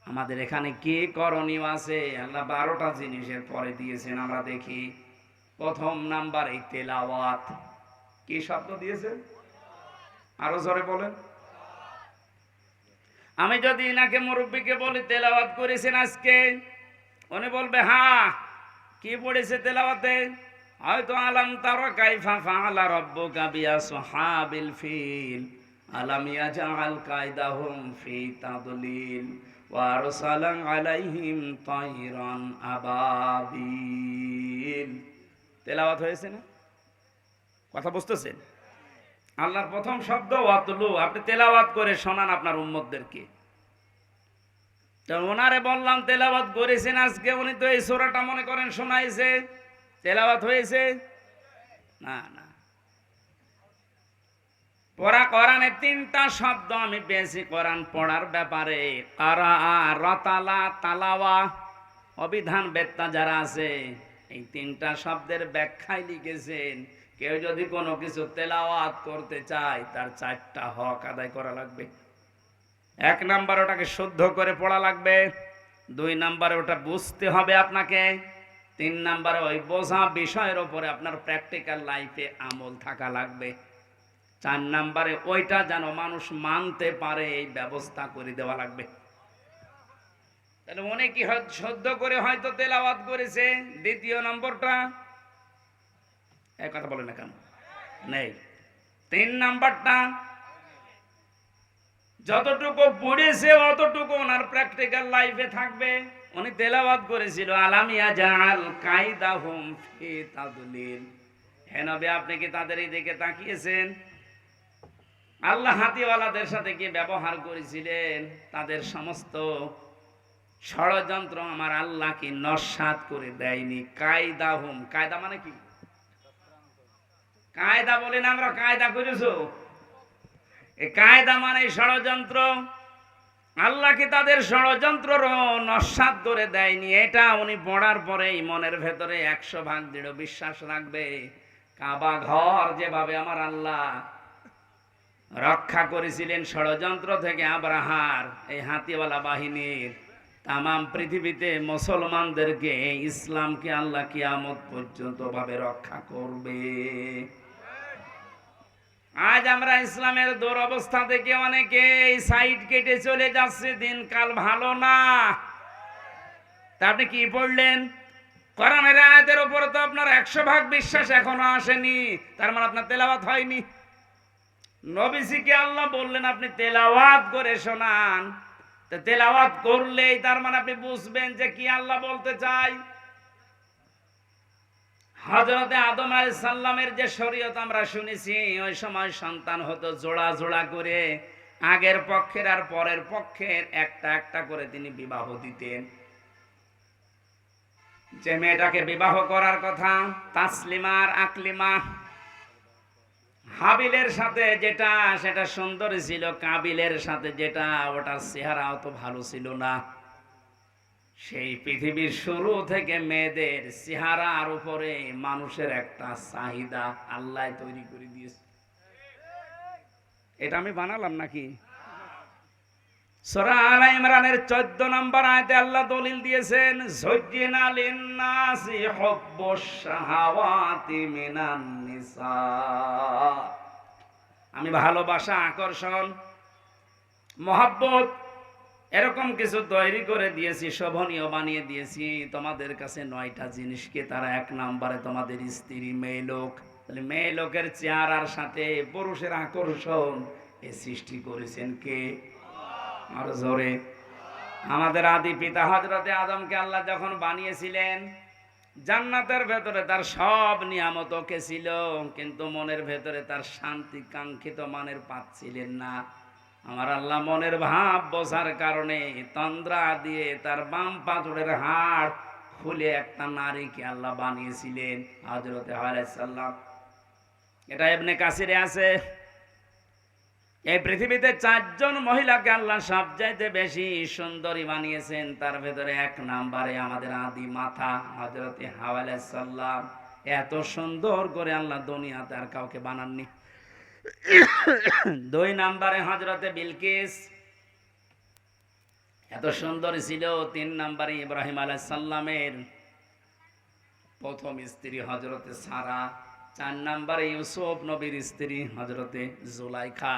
আমাদের এখানে কি করণীয় আছে? আল্লাহ 12টা জিনিসের পরে দিয়েছেন, আমরা দেখি। প্রথম নাম্বার এই তেলাওয়াত। কি শব্দ দিয়েছেন? আরো জোরে বলেন। আমি যদি ইনাকে মুরব্বীকে বলি তেলাওয়াত করেছেন আজকে, উনি বলবে হ্যাঁ। কি পড়েছে তেলাওয়াতে? হয়তো আলাম তারা কাইফা ফাআলা রাব্বুকা বিআসহাবিল ফিল আলাম ইয়াজআল কায়দাহুম ফি তাদলিল ওয়া আরসালা আলাইহিম তায়রান আবাবিল। তেলাওয়াত হয়েছে না? কথা বুঝতেছেন? আল্লাহর প্রথম শব্দ ওয়াতলু, আপনি তেলাওয়াত করে শোনান আপনার উম্মতদেরকে। তো ওনারে বললাম তেলাওয়াত করেছেন আজকে, উনি তো এই সূরাটা মনে করেন শোনাইছে, তেলাওয়াত হয়েছে না? না। পড়া কোরআনে 3টা শব্দ আমি পেয়েছি কোরআন পড়ার ব্যাপারে, কারা, রাতালা, তালাওয়া। অবিধান বেত্তা যারা আছে, এই 3টা শব্দের ব্যাখ্যায় লিখেছেন, কেউ যদি কোনো কিছু তেলাওয়াত করতে চায়, তার 4টা হক আদায় করা লাগবে। 1 নাম্বার, ওটাকে শুদ্ধ করে পড়া লাগবে। 2 নাম্বারে ওটা বুঝতে হবে আপনাকে। 3 নাম্বারে ওই বোঝা বিষয়ের উপরে আপনার প্র্যাকটিক্যাল লাইফে আমল থাকা লাগবে। 4 নাম্বারে ওইটা যেন মানুষ মানতে পারে, এই ব্যবস্থা করে দেওয়া লাগবে। তাহলে অনেকে শুদ্ধ করে হয়তো তেলাওয়াত করেছে। 2য় নম্বরটা, এই কথা বলে না কেন? নেই। 3 নাম্বারটা, যতটুকু পড়েছে অতটুকু ওনার প্র্যাকটিক্যাল লাইফে থাকবে। উনি তেলাওয়াত করেছিল আলাম ইয়াজআল কায়দাহুম ফি তাদলিল। হে নবী, আপনি কি তাদের এই দিকে তাকিয়েছেন? আল্লাহ হাতিওয়ালাদের সাথে কি ব্যবহার করেছিলেন? তাদের সমস্ত ষড়যন্ত্র আমার আল্লাহ কি নস্যাৎ করে দেয়নি? কায়দাহুম, কায়দা মানে কি? কায়দা বলেন, আমরা কায়দা করেছো, এই কায়দা মানে ষড়যন্ত্র। আল্লাহ কি তাদের ষড়যন্ত্র নস্যাৎ করে দেয়নি? এটা উনি পড়ার পরেই মনের ভেতরে 100% দৃঢ় বিশ্বাস রাখবে। কাবা ঘর যেভাবে আমার আল্লাহ রক্ষা করেছিলেন ষড়যন্ত্র থেকে আব্রাহার এই হাতিওয়ালা বাহিনীর, তামাম পৃথিবীতে মুসলমানদেরকে, ইসলামকে আল্লাহ কিয়ামত পর্যন্ত ভাবে রক্ষা করবে। আজ আমরা ইসলামের দুরবস্থা থেকে অনেকে সাইড কেটে চলে যাচ্ছে, দিনকাল ভালো না। তা আপনি কি পড়লেন? কোরআনের আয়াতের উপর তো আপনার 100% বিশ্বাস এখনো আসেনি, তার মানে আপনার তেলাওয়াত হয়নি। নবীজিকে আল্লাহ বললেন আপনি তেলাওয়াত করে শোনান, তো তেলাওয়াত করলেই তার মানে আপনি বুঝবেন যে কি আল্লাহ বলতে চাই। হযরতে আদম আলাইহিস সালামের যে শরীয়ত আমরা শুনেছি, ওই সময় সন্তান হতো জোড়া জোড়া করে, আগের পক্ষের আর পরের পক্ষের একটা একটা করে তিনি বিবাহ দিতেন। যে মেয়েটাকে বিবাহ করার কথা, তাসলিমা আর আকলিমা, হাবিলের সাথে যেটা সেটা সুন্দর ছিল, কাবিলের সাথে যেটা ওটার চেহারা অত ভালো ছিল না। সেই পৃথিবীর শুরু থেকে মেয়েদের চেহারার উপরে মানুষের একটা চাহিদা আল্লাহ তৈরি করে দিয়েছে। এটা আমি বানালাম নাকি? সূরা আলে ইমরানের 14 নম্বর আয়াতে আল্লাহ দলিল দিয়েছেন, যুজ্জিনা লিন-নাসি হুব্বুশ শাহাওয়াতি মিনান নিসা। আমি ভালোবাসা, আকর্ষণ, মহব্বত এরকম কিছু তৈরি করে দিয়েছি, শোভনীয় বানিয়ে দিয়েছি তোমাদের কাছে 9টা জিনিসকে। তারা 1 নম্বরে তোমাদের স্ত্রী, মেয়ে লোক। তাহলে মেয়ে লোকের চেহারার সাথে পুরুষের আকর্ষণ এ সৃষ্টি করেছেন কে? আর জোরে। আমাদের আদি পিতা হযরতে আদমকে আল্লাহ যখন বানিয়েছিলেন, জান্নাতের ভেতরে তার সব নিয়ামত ওকে ছিল, কিন্তু মনের ভেতরে তার শান্তি কাঙ্ক্ষিত মানের পাচ্ছিলেন না। আমার আল্লাহ মনের ভাব বোঝার কারণে তন্দ্রা দিয়ে তার বাম পাঁজরের হাড় খুলে একটা নারীকে আল্লাহ বানিয়েছিলেন, হযরতে হাওয়া আলাইহিস সালাম। এটা ইবনে কাসিরে আছে। এই পৃথিবীতে 4 জন মহিলাকে আল্লাহ সবচাইতে বেশি সুন্দরী বানিয়েছেন, তার ভেতরে 1 নম্বরে আমাদের আদি মাতা হযরতে হাওয়া আলাইহিস সালাম। এত সুন্দর করে আল্লাহ দুনিয়াতে আর কাউকে বানাননি। 2 নম্বরে হযরতে বিলকিস, এত সুন্দর ছিল। 3 নম্বরে ইব্রাহিম আলাইহিস সালামের প্রথম স্ত্রী হযরতে সারা। 4 নম্বরে ইউসুফ নবীর স্ত্রী হযরতে জুলাইখা।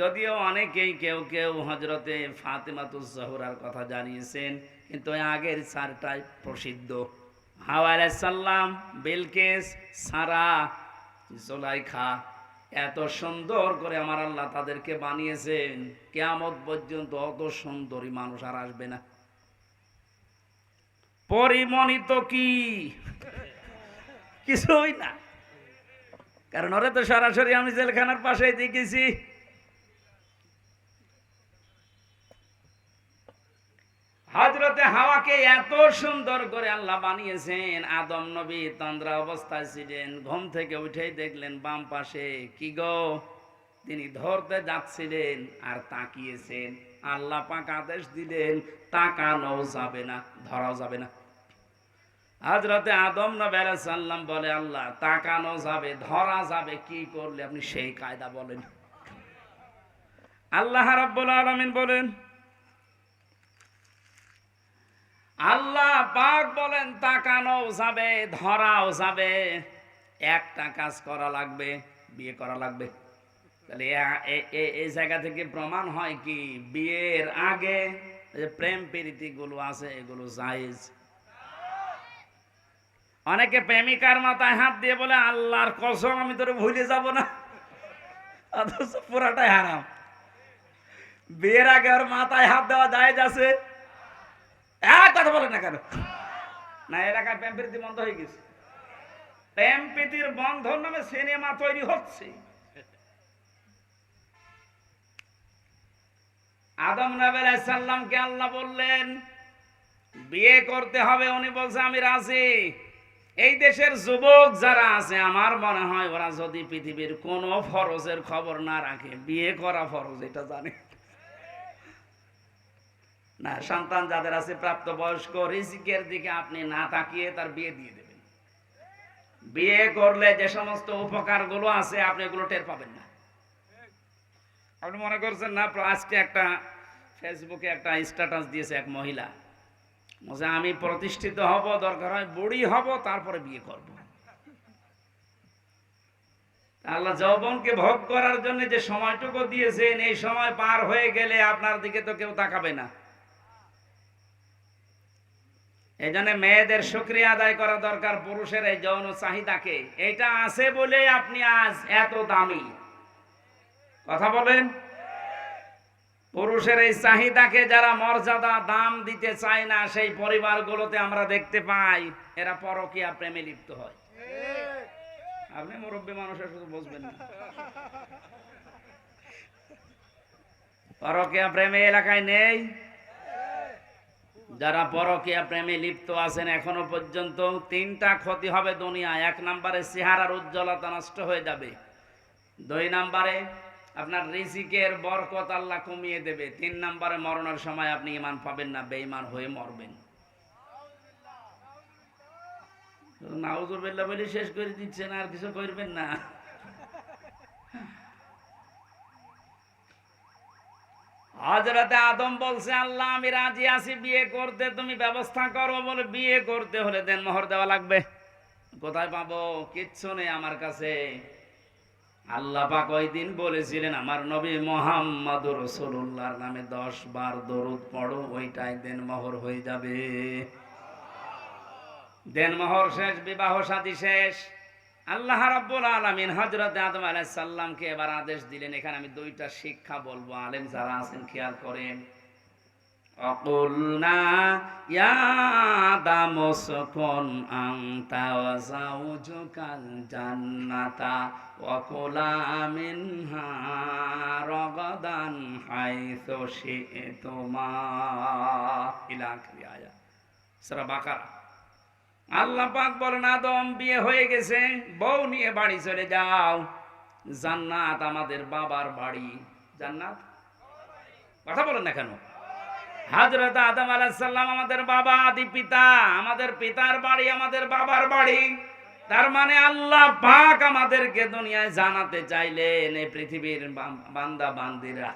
যদিও অনেকেই কেউ কেউ হযরতে ফাতেমাতুজ জোহরার কথা জানিয়েছেন, কিন্তু আগের 4টাই প্রসিদ্ধ। হাওয়া আলাইহিস সালাম, বিলকিস, সারা, জুলাইখা। এত সুন্দর করে আমার আল্লাহ তাদেরকে বানিয়েছেন, কিয়ামত পর্যন্ত অত সুন্দরী মানুষ আর আসবে না। পরিমণিত কি কিছুই না, কারণ ওরে তো সরাসরি আমি জেলখানার পাশেই দেখেছি। হযরতে হাওয়াকে এত সুন্দর করে আল্লাহ বানিয়েছেন। আদম নবী তন্দ্রা অবস্থায় ছিলেন, ঘুম থেকে উঠেই দেখলেন বাম পাশে কি গো, তিনি ধরতে যাচ্ছিলেন আর তাকিয়েছেন। আল্লাহ পাক আদেশ দিলেন তাকানো যাবে না, ধরাও যাবে না। হযরতে আদম নবী আলাইহিস সালাম বলে, আল্লাহ তাকানো যাবে, ধরা যাবে, কি করলে আপনি সেই কায়দা বলেন? আল্লাহ রাব্বুল আলামিন বলেন, আল্লাহ পাক বলেন তাকানো যাবে, ধরাও যাবে, একটা কাজ করা লাগবে, বিয়ে করা লাগবে। তাহলে এই জায়গা থেকে প্রমাণ হয় কি, বিয়ের আগে যে প্রেম প্রীতি গুলো আছে এগুলো জায়েজ। অনেকে প্রেমিকার মাথায় হাত দিয়ে বলে, আল্লাহর কসম আমি তোরে ভুলে যাব না, অথচ পুরাটাই হারাম। বিয়ের আগে ওর মাথায় হাত দেওয়া জায়েজ আছে? কথা বলে না কেন? না, এলাকায় প্রেম প্রীতি বন্ধ হয়ে গেছে। প্রেম প্রীতির বন্ধন নামে সিনেমা তৈরি হচ্ছে। আদম নবী আলাইহিস সালামকে আল্লাহ বললেন বিয়ে করতে হবে, উনি বলছে আমি রাজি। এই দেশের যুবক যারা আছে, আমার মনে হয় ওরা যদি পৃথিবীর কোন ফরজের খবর না রাখে, বিয়ে করা ফরজ এটা জানে না। সন্তান যাদের আছে প্রাপ্তবয়স্ক, রিজিকের দিকে আপনি না তাকিয়ে তার বিয়ে দিয়ে দেবেন। বিয়ে করলে যে সমস্ত উপকার গুলো আছে আপনি এগুলো টের পাবেন না। আপনি মনে করছেন না আজকে একটা ফেসবুকে একটা স্ট্যাটাস দিয়েছে এক মহিলা, বলছে আমি প্রতিষ্ঠিত হব, দরকার হয় বুড়ি হব, তারপরে বিয়ে করব। আল্লাহ যৌবনকে ভোগ করার জন্য যে সময়টুকু দিয়েছেন, এই সময় পার হয়ে গেলে আপনার দিকে তো কেউ তাকাবে না। এই জন্য মেয়েদের শুকরিয়া আদায় করা দরকার পুরুষের এই যৌন চাহিদাকে। এটা আছে বলে আপনি আজ এত দামি। কথা বলেন। পুরুষের এই চাহিদাকে যারা মর্যাদা দাম দিতে চায় না, সেই পরিবারগুলোতে আমরা দেখতে পাই এরা পরকীয়া প্রেমে লিপ্ত হয়। আপনি মুরব্বী মানুষের শুধু বুঝবেন না, পরকীয়া প্রেমে এলাকায় নেই। যারা পরকীয়া প্রেমে লিপ্ত আছেন এখনো পর্যন্ত, তিনটা ক্ষতি হবে দুনিয়া। এক নম্বরে চেহারার উজ্জ্বলতা নষ্ট হয়ে যাবে, দুই নম্বরে আপনার রিজিকের বরকত আল্লাহ কমিয়ে দেবে, তিন নম্বরে মরণের সময় আপনি ঈমান পাবেন না, বেঈমান হয়ে মরবেন। নাউজুবিল্লাহ বলে শেষ করে দিচ্ছেন, আর কিছু করবেন না। হযরতে আদম বলছে আল্লাহ আমি রাজি আছি বিয়ে করতে, তুমি ব্যবস্থা করো। বলে বিয়ে করতে হলে দেনমোহর দেওয়া লাগবে। কোথায় পাবো? কিচ্ছু নেই আমার কাছে। আল্লাহ পাক ওই দিন বলেছিলেন আমার নবী মুহাম্মদুর রাসূলুল্লাহর নামে 10 বার দরুদ পড়ো, ওইটাই দেনমোহর হয়ে যাবে। দেনমোহর শেষ, বিবাহ শাদী শেষ। আল্লাহ রাব্বুল আলামিন হযরত আদম আলাইহিস সালামকে এবার আদেশ দিলেন। এখানে আমি দুইটা শিক্ষা বলবো, আলেম যারা আছেন খেয়াল করেন। অকুলনা ইয়া আদম উসকুন আনতা ওয়া যাওজুকাল জান্নাতা ওয়া কুলা মিনহা রাগাদান হাইসু শি'তুমা ইলা আখির আয়াত, সূরা বাকারা। আল্লাহ পাক বলেন আদম বিয়ে হয়ে গেছে, বউ নিয়ে বাড়ি চলে যাও। জান্নাত আমাদের বাবার বাড়ি। জান্নাত কথা বলেন না কেন? হযরত আদম আলাইহিস সালাম আমাদের বাবা, আদি পিতা। আমাদের পিতার বাড়ি আমাদের বাবার বাড়ি। তার মানে আল্লাহ পাক আমাদেরকে দুনিয়ায় জানাতে চাইলেন এই পৃথিবীর বান্দা বান্দিরা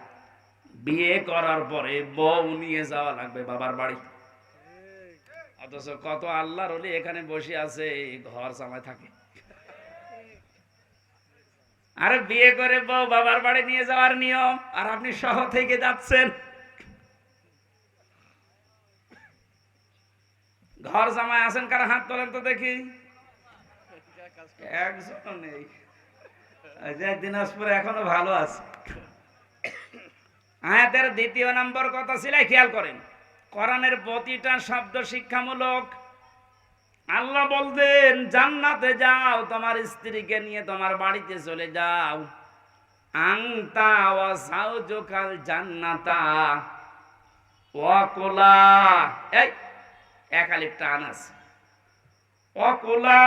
বিয়ে করার পরে বউ নিয়ে যাওয়া লাগবে বাবার বাড়ি। অথচ কত আল্লাহর ওলি এখানে বসে আছে, ঘর জামায় থাকে। আরে বিয়ে করে বউ বাবার বাড়ি নিয়ে যাওয়ার নিয়ম, আর আপনি সহ থেকে যাচ্ছেন। ঘর জামায় আছেন কারা? হাত তোলেন তো দেখি। একজন নেই। দিনাজপুরে এখনো ভালো আছে। আয়াতের দ্বিতীয় নম্বর কথা ছিল, খেয়াল করেন, কোরআনের প্রতিটা শব্দ শিক্ষামূলক। আল্লাহ বলতেন জান্নাতে যাও, তোমার স্ত্রীকে নিয়ে তোমার বাড়িতে চলে যাও। আনতা ওয়া যাওজুকাল জান্নাতা ওয়া কুলা, এই এক আলিফটা আনাস, ওয়া কুলা।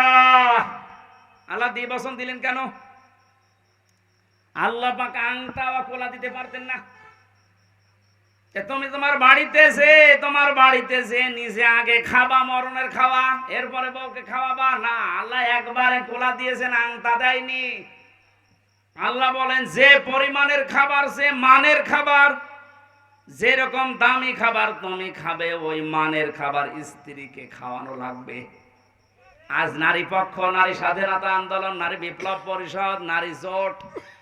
আল্লাহ দ্বিবচন দিলেন কেন? আল্লাহ পাক আনতা ওয়া কুলা দিতে পারতেন না? তুমি তোমার বাড়িতে যে নিজে আগে খাবা, মরণের খাওয়া, এরপরে বউকে খাওয়াবা না। আল্লাহ একবারে কোলা দিয়েছেন, আংতা দেয়নি। আল্লাহ বলেন যে পরিমাণের খাবার, যে মানের খাবার, যেরকম দামি খাবার তুমি খাবে, ওই মানের খাবার স্ত্রীকে খাওয়ানো লাগবে। আজ নারী পক্ষ, নারী স্বাধীনতা আন্দোলন, নারী বিপ্লব পরিষদ, নারী জোট,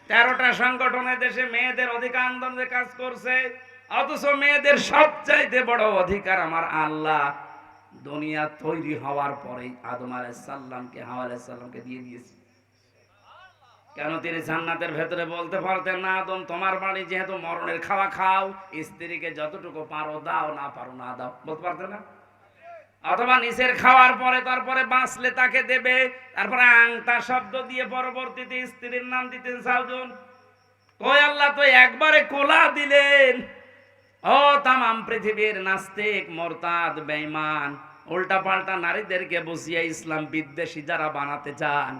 13টা সংগঠনে দেশে মেয়েদের অধিকার আন্দোলনে কাজ করছে। অথচ মেয়েদের সবচাইতে বড় অধিকার আমার আল্লাহ দুনিয়া তৈরি হওয়ার পরেই আদম আলাইহিস সালামকে, হাওয়া আলাইহিস সালামকে দিয়ে দিয়েছে। কেন? তিনি জান্নাতের ভেতরে বলতে পারতেন না আদম তোমার বাড়ি যেহেতু মরণের খাওয়া খাও, স্ত্রীকে যতটুকু পারো দাও, না পারো না দাও, বলতে পারতেন না? অথবা নিচের খাওয়ার পরে তারপরে বাঁচলে তাকে দেবে, তারপরে আংতা শব্দ দিয়ে পরবর্তীতে স্ত্রীর নাম দিতেন সাউজন। ওই আল্লাহ তো একবারে কোলা দিলেন। ও তামাম পৃথিবীর নাস্তিক, মোরতাদ, বেঈমান, উল্টা পাল্টা নারীদেরকে বসিয়ে ইসলাম বিদ্বেষী যারা বানাতে চান,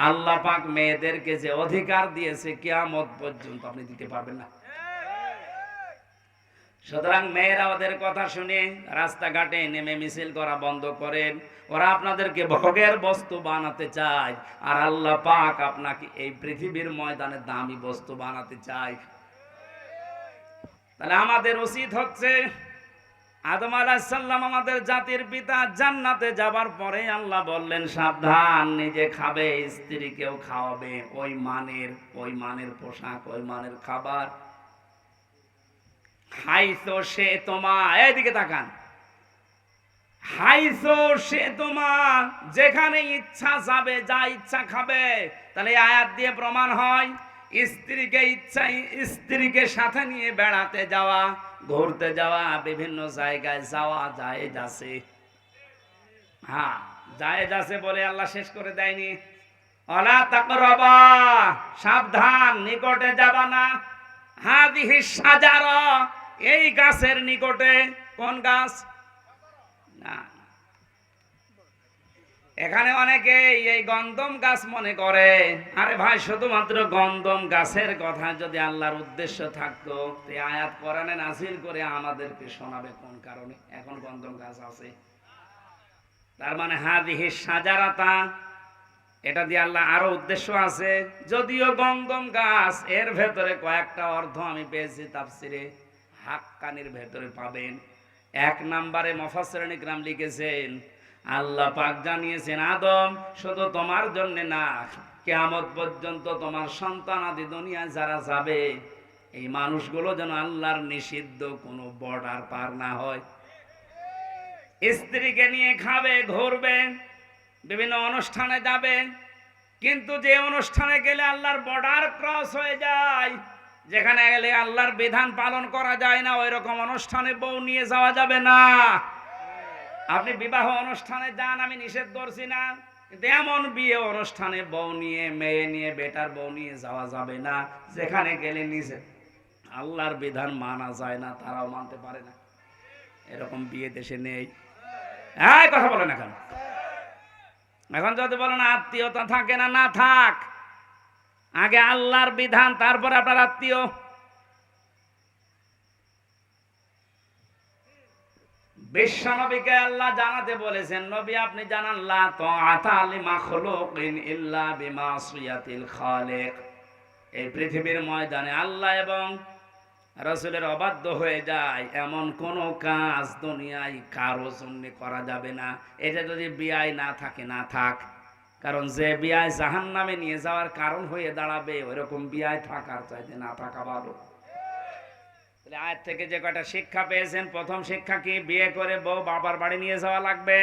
আল্লাহ পাক মেয়েদেরকে যে অধিকার দিয়েছে কিয়ামত পর্যন্ত আপনি দিতে পারবেন না। সুতরাং মেয়েরা ওদের কথা শুনে রাস্তাঘাটে নেমে মিছিল করা বন্ধ করেন। ওরা আপনাদেরকে ভোগের বস্তু বানাতে চায়, আর আল্লাহ পাক আপনাকে এই পৃথিবীর ময়দানে দামি বস্তু বানাতে চায়। তাহলে আমাদের উচিত হচ্ছে আদম আলাইহিস সালাম আমাদের জাতির পিতা, জান্নাতে যাবার পরে আল্লাহ বললেন সাবধান, নিজে খাবে, স্ত্রীকেও খাওয়াবে, ওই মানের পোশাক, ওই মানের খাবার। হাইসো সে তোমা, এইদিকে তাকান, হাইসো সে তোমা, যেখানে ইচ্ছা যাবে, যা ইচ্ছা খাবে। তাহলে আয়াত দিয়ে প্রমাণ হয় স্ত্রীকে সাথে নিয়ে বেড়াতে যাওয়া, ঘুরতে যাওয়া, বিভিন্ন জায়গায় যাওয়া জায়েজ আছে। হ্যাঁ, জায়েজ আছে বলে আল্লাহ শেষ করে দেয়নি। ওয়ালা তাকরাবা, সাবধান, নিকটে যাবা না। হাদিহি শাজারা, এই গাছের নিকটে। কোন গাছ? না, এখানে অনেকে এই গন্ধম গাছ মনে করে। আরে ভাই, শুধুমাত্র গন্ধম গাছের কথা যদি আল্লাহর উদ্দেশ্য থাকতো, আয়াত কোরআনে নাযিল করে আমাদেরকে শোনাবে কোন কারণে এখন গন্ধম গাছ আছে। তার মানে হাদিহি শাজারাতা, এটা দিয়ে আল্লাহ আরো উদ্দেশ্য আছে। যদিও গন্ধম গাছ, এর ভেতরে কয়েকটা অর্থ আমি পেয়েছি তাফসিরে, হাক্কানির ভেতরে পাবেন। 1 নম্বরে মুফাসসিরিন ইকরাম লিখেছেন, আল্লাহ পাক জানিয়েছেন আদম শুধু তোমার জন্য না, কিয়ামত পর্যন্ত তোমার সন্তানাদি দুনিয়ায় যারা যাবে, এই মানুষগুলো যেন আল্লাহর নিষিদ্ধ কোনো বর্ডার পার না হয়। স্ত্রীকে নিয়ে খাবে, ঘুরবে, বিভিন্ন অনুষ্ঠানে যাবে, কিন্তু যে অনুষ্ঠানে গেলে আল্লাহর বর্ডার ক্রস হয়ে যায়, যেখানে গেলে আল্লাহর বিধান পালন করা যায় না, ওই রকম অনুষ্ঠানে বউ নিয়ে যাওয়া যাবে না। আপনি বিবাহ অনুষ্ঠানে যান, আমি নিষেধ করছি না, কিন্তু এমন বিয়ে অনুষ্ঠানে বউ নিয়ে, মেয়ে নিয়ে, বেটার বউ নিয়ে যাওয়া যাবে না, যেখানে গেলে নিষেধ, আল্লাহর বিধান মানা যায় না, তারাও মানতে পারে না। এরকম বিয়ে দেশে নেই। হ্যাঁ, কথা বলে না কেন? এখন যদি বলেন আত্মীয়তা থাকে না, না থাক, আগে আল্লাহর বিধান, তারপরে আপনার আত্মীয়। বিশ্বনবীকে আল্লাহ জানাতে বলেছেন, নবী আপনি জানান, লা তাআতা লিমাখলুকিন ইল্লা বিমাসিয়াতিল খালিক। এই পৃথিবীর ময়দানে আল্লাহ এবং রাসূলের অবাধ্য হয়ে যায় এমন কোন কাজ দুনিয়ায় কারো জন্য করা যাবে না। এটা যদি বিয়ায় না থাকে, না থাক, কারণ যে বিয়ায় জাহান্নামে নিয়ে যাওয়ার কারণ হয়ে দাঁড়াবে, ওইরকম বিয়ায় থাকার চাইতে না থাকা ভালো। আয়াত থেকে যে কয়টা শিক্ষা পেয়েছেন, প্রথম শিক্ষা কি? বিয়ে করে বউ বাবার বাড়ি নিয়ে যাওয়া লাগবে।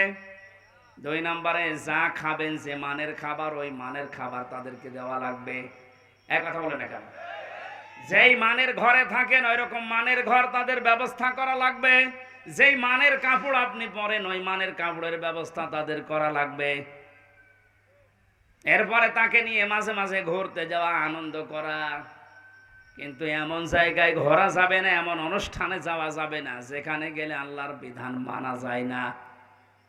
2 নম্বরে যা খাবেন, যে মানের খাবার, ওই মানের খাবার তাদেরকে দেওয়া লাগবে। এক কথা বলেন না কেন? যেই মানের ঘরে থাকেন, ওই রকম মানের ঘর তাদের ব্যবস্থা করা লাগবে। যেই মানের কাপড় আপনি পরেন, ওই মানের কাপড়ের ব্যবস্থা তাদের করা লাগবে। এরপরে তাকে নিয়ে মাঝে মাঝে ঘুরতে যাওয়া, আনন্দ করা। কিন্তু এমন জায়গায় ঘোরা যাবে না, এমন অনুষ্ঠানে যাওয়া যাবে না যেখানে গেলে আল্লাহর বিধান মানা যায় না।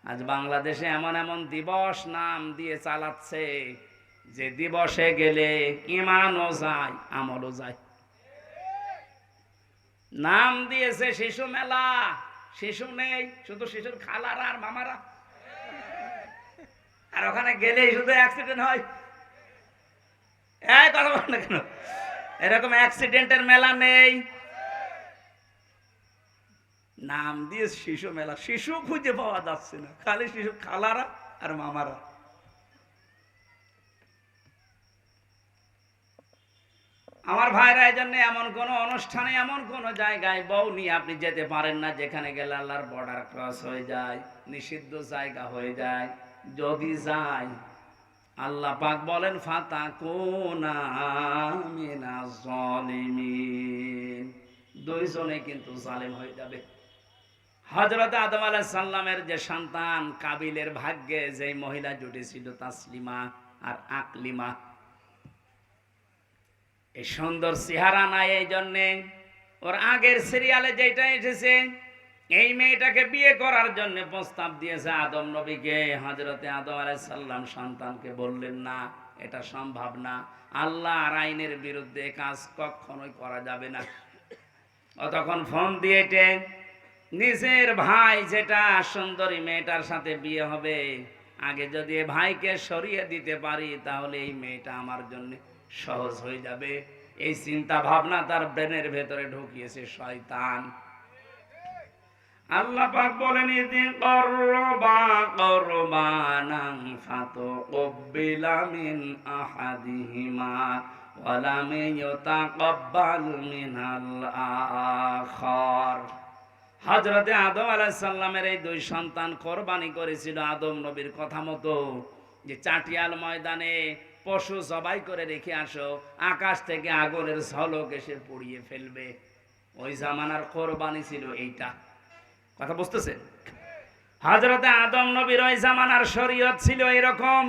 আজ বাংলাদেশে এমন এমন দিবস নাম দিয়ে চালাচ্ছে, যে দিবসে গেলে ঈমানও যায়, আমলও যায়। নাম দিয়েছে শিশু মেলা, শিশু নেই, শুধু শিশুর খালারা আর মামারা, আর ওখানে গেলেই শুধু অ্যাক্সিডেন্ট হয়। এই কথা বল না কেন? এরকম অ্যাক্সিডেন্টের মেলা নেই, নাম দিয়ে শিশু মেলা। শিশু খুঁজে পাওয়া যাচ্ছে না, খালি শিশু খালারা আর মামারা। আমার ভাইরা, এই জন্য এমন কোন অনুষ্ঠানে, এমন কোন জায়গায় বউ নিয়ে আপনি যেতে পারেন না যেখানে গেলে আল্লাহর বর্ডার ক্রস হয়ে যায়, নিষিদ্ধ জায়গা হয়ে যায়। যদি যায়, আল্লাহ পাক বলেন ফাতাকুনা মিনাজ জালিমিন, দুইজনে কিন্তু জালেম হয়ে যাবে। হযরত আদম আলাইহিস সালামের যে সন্তান কাবিলের ভাগ্যে যে মহিলা জুটেছিল, তাসলিমা আর আকলিমা, এই সুন্দর চেহারা নাই, এই জন্যে ওর আগের সিরিয়ালে যেটা এসেছে, এই মেয়েটাকে বিয়ে করার জন্য প্রস্তাব দিয়েছে আদম নবীকে। হযরতে আদম আলাইহিস সালাম সন্তানকে বললেন না, এটা সম্ভব না, আল্লাহর আইনের বিরুদ্ধে কাজ কখনোই করা যাবে না। ও তখন ফোন দিয়েছে, নিজের ভাই যেটা সুন্দরী মেয়েটার সাথে বিয়ে হবে, আগে যদি ভাইকে সরিয়ে দিতে পারি, তাহলে এই মেয়েটা আমার জন্য সহজ হয়ে যাবে। এই চিন্তা ভাবনা তার ব্রেনের ভেতরে ঢুকিয়েছে শয়তান। আল্লাহ পাক বলেন ইদি করবা করবানান ফাতুকবিলা মিন আহাদিহিমা ওয়া লাম ইউতাকাব্বাল মিনাল আখার। হযরতে আদম আলাইহিস সালামের এই দুই সন্তান কোরবানি করেছিল আদম নবীর কথা মতো, যে চাটিয়াল ময়দানে পশু জবাই করে রেখে আসো, আকাশ থেকে আগুনের ঝলক এসে পুড়িয়ে ফেলবে। ওই জামানার কোরবানি ছিল এইটা। কথা বুঝতেছেন? হযরতে আদম নবীর ওই জামানার শরীয়ত ছিল এরকম,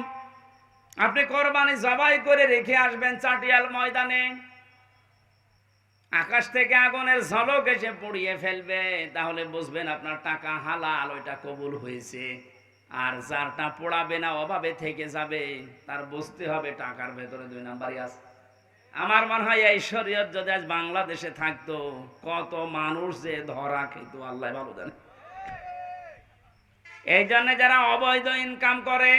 আপনি কোরবানি জবাই করে রেখে আসবেন চাটিয়াল ময়দানে, আকাশ থেকে আগুনের ঝলক এসে পুড়িয়ে ফেলবে, তাহলে বুঝবেন আপনার টাকা হালাল, ওইটা কবুল হয়েছে। আর যারটা পোড়াবে না, অভাবে থেকে যাবে, তার বুঝতে হবে টাকার ভেতরে দুই নাম্বারই আছে। আমার মনে হয় এই শরীয়ত যদি আজ বাংলাদেশে থাকতো, কত মানুষ যে ধরা খেত আল্লাহ ভালো জানে। এই জন্য যারা অবৈধ ইনকাম করে,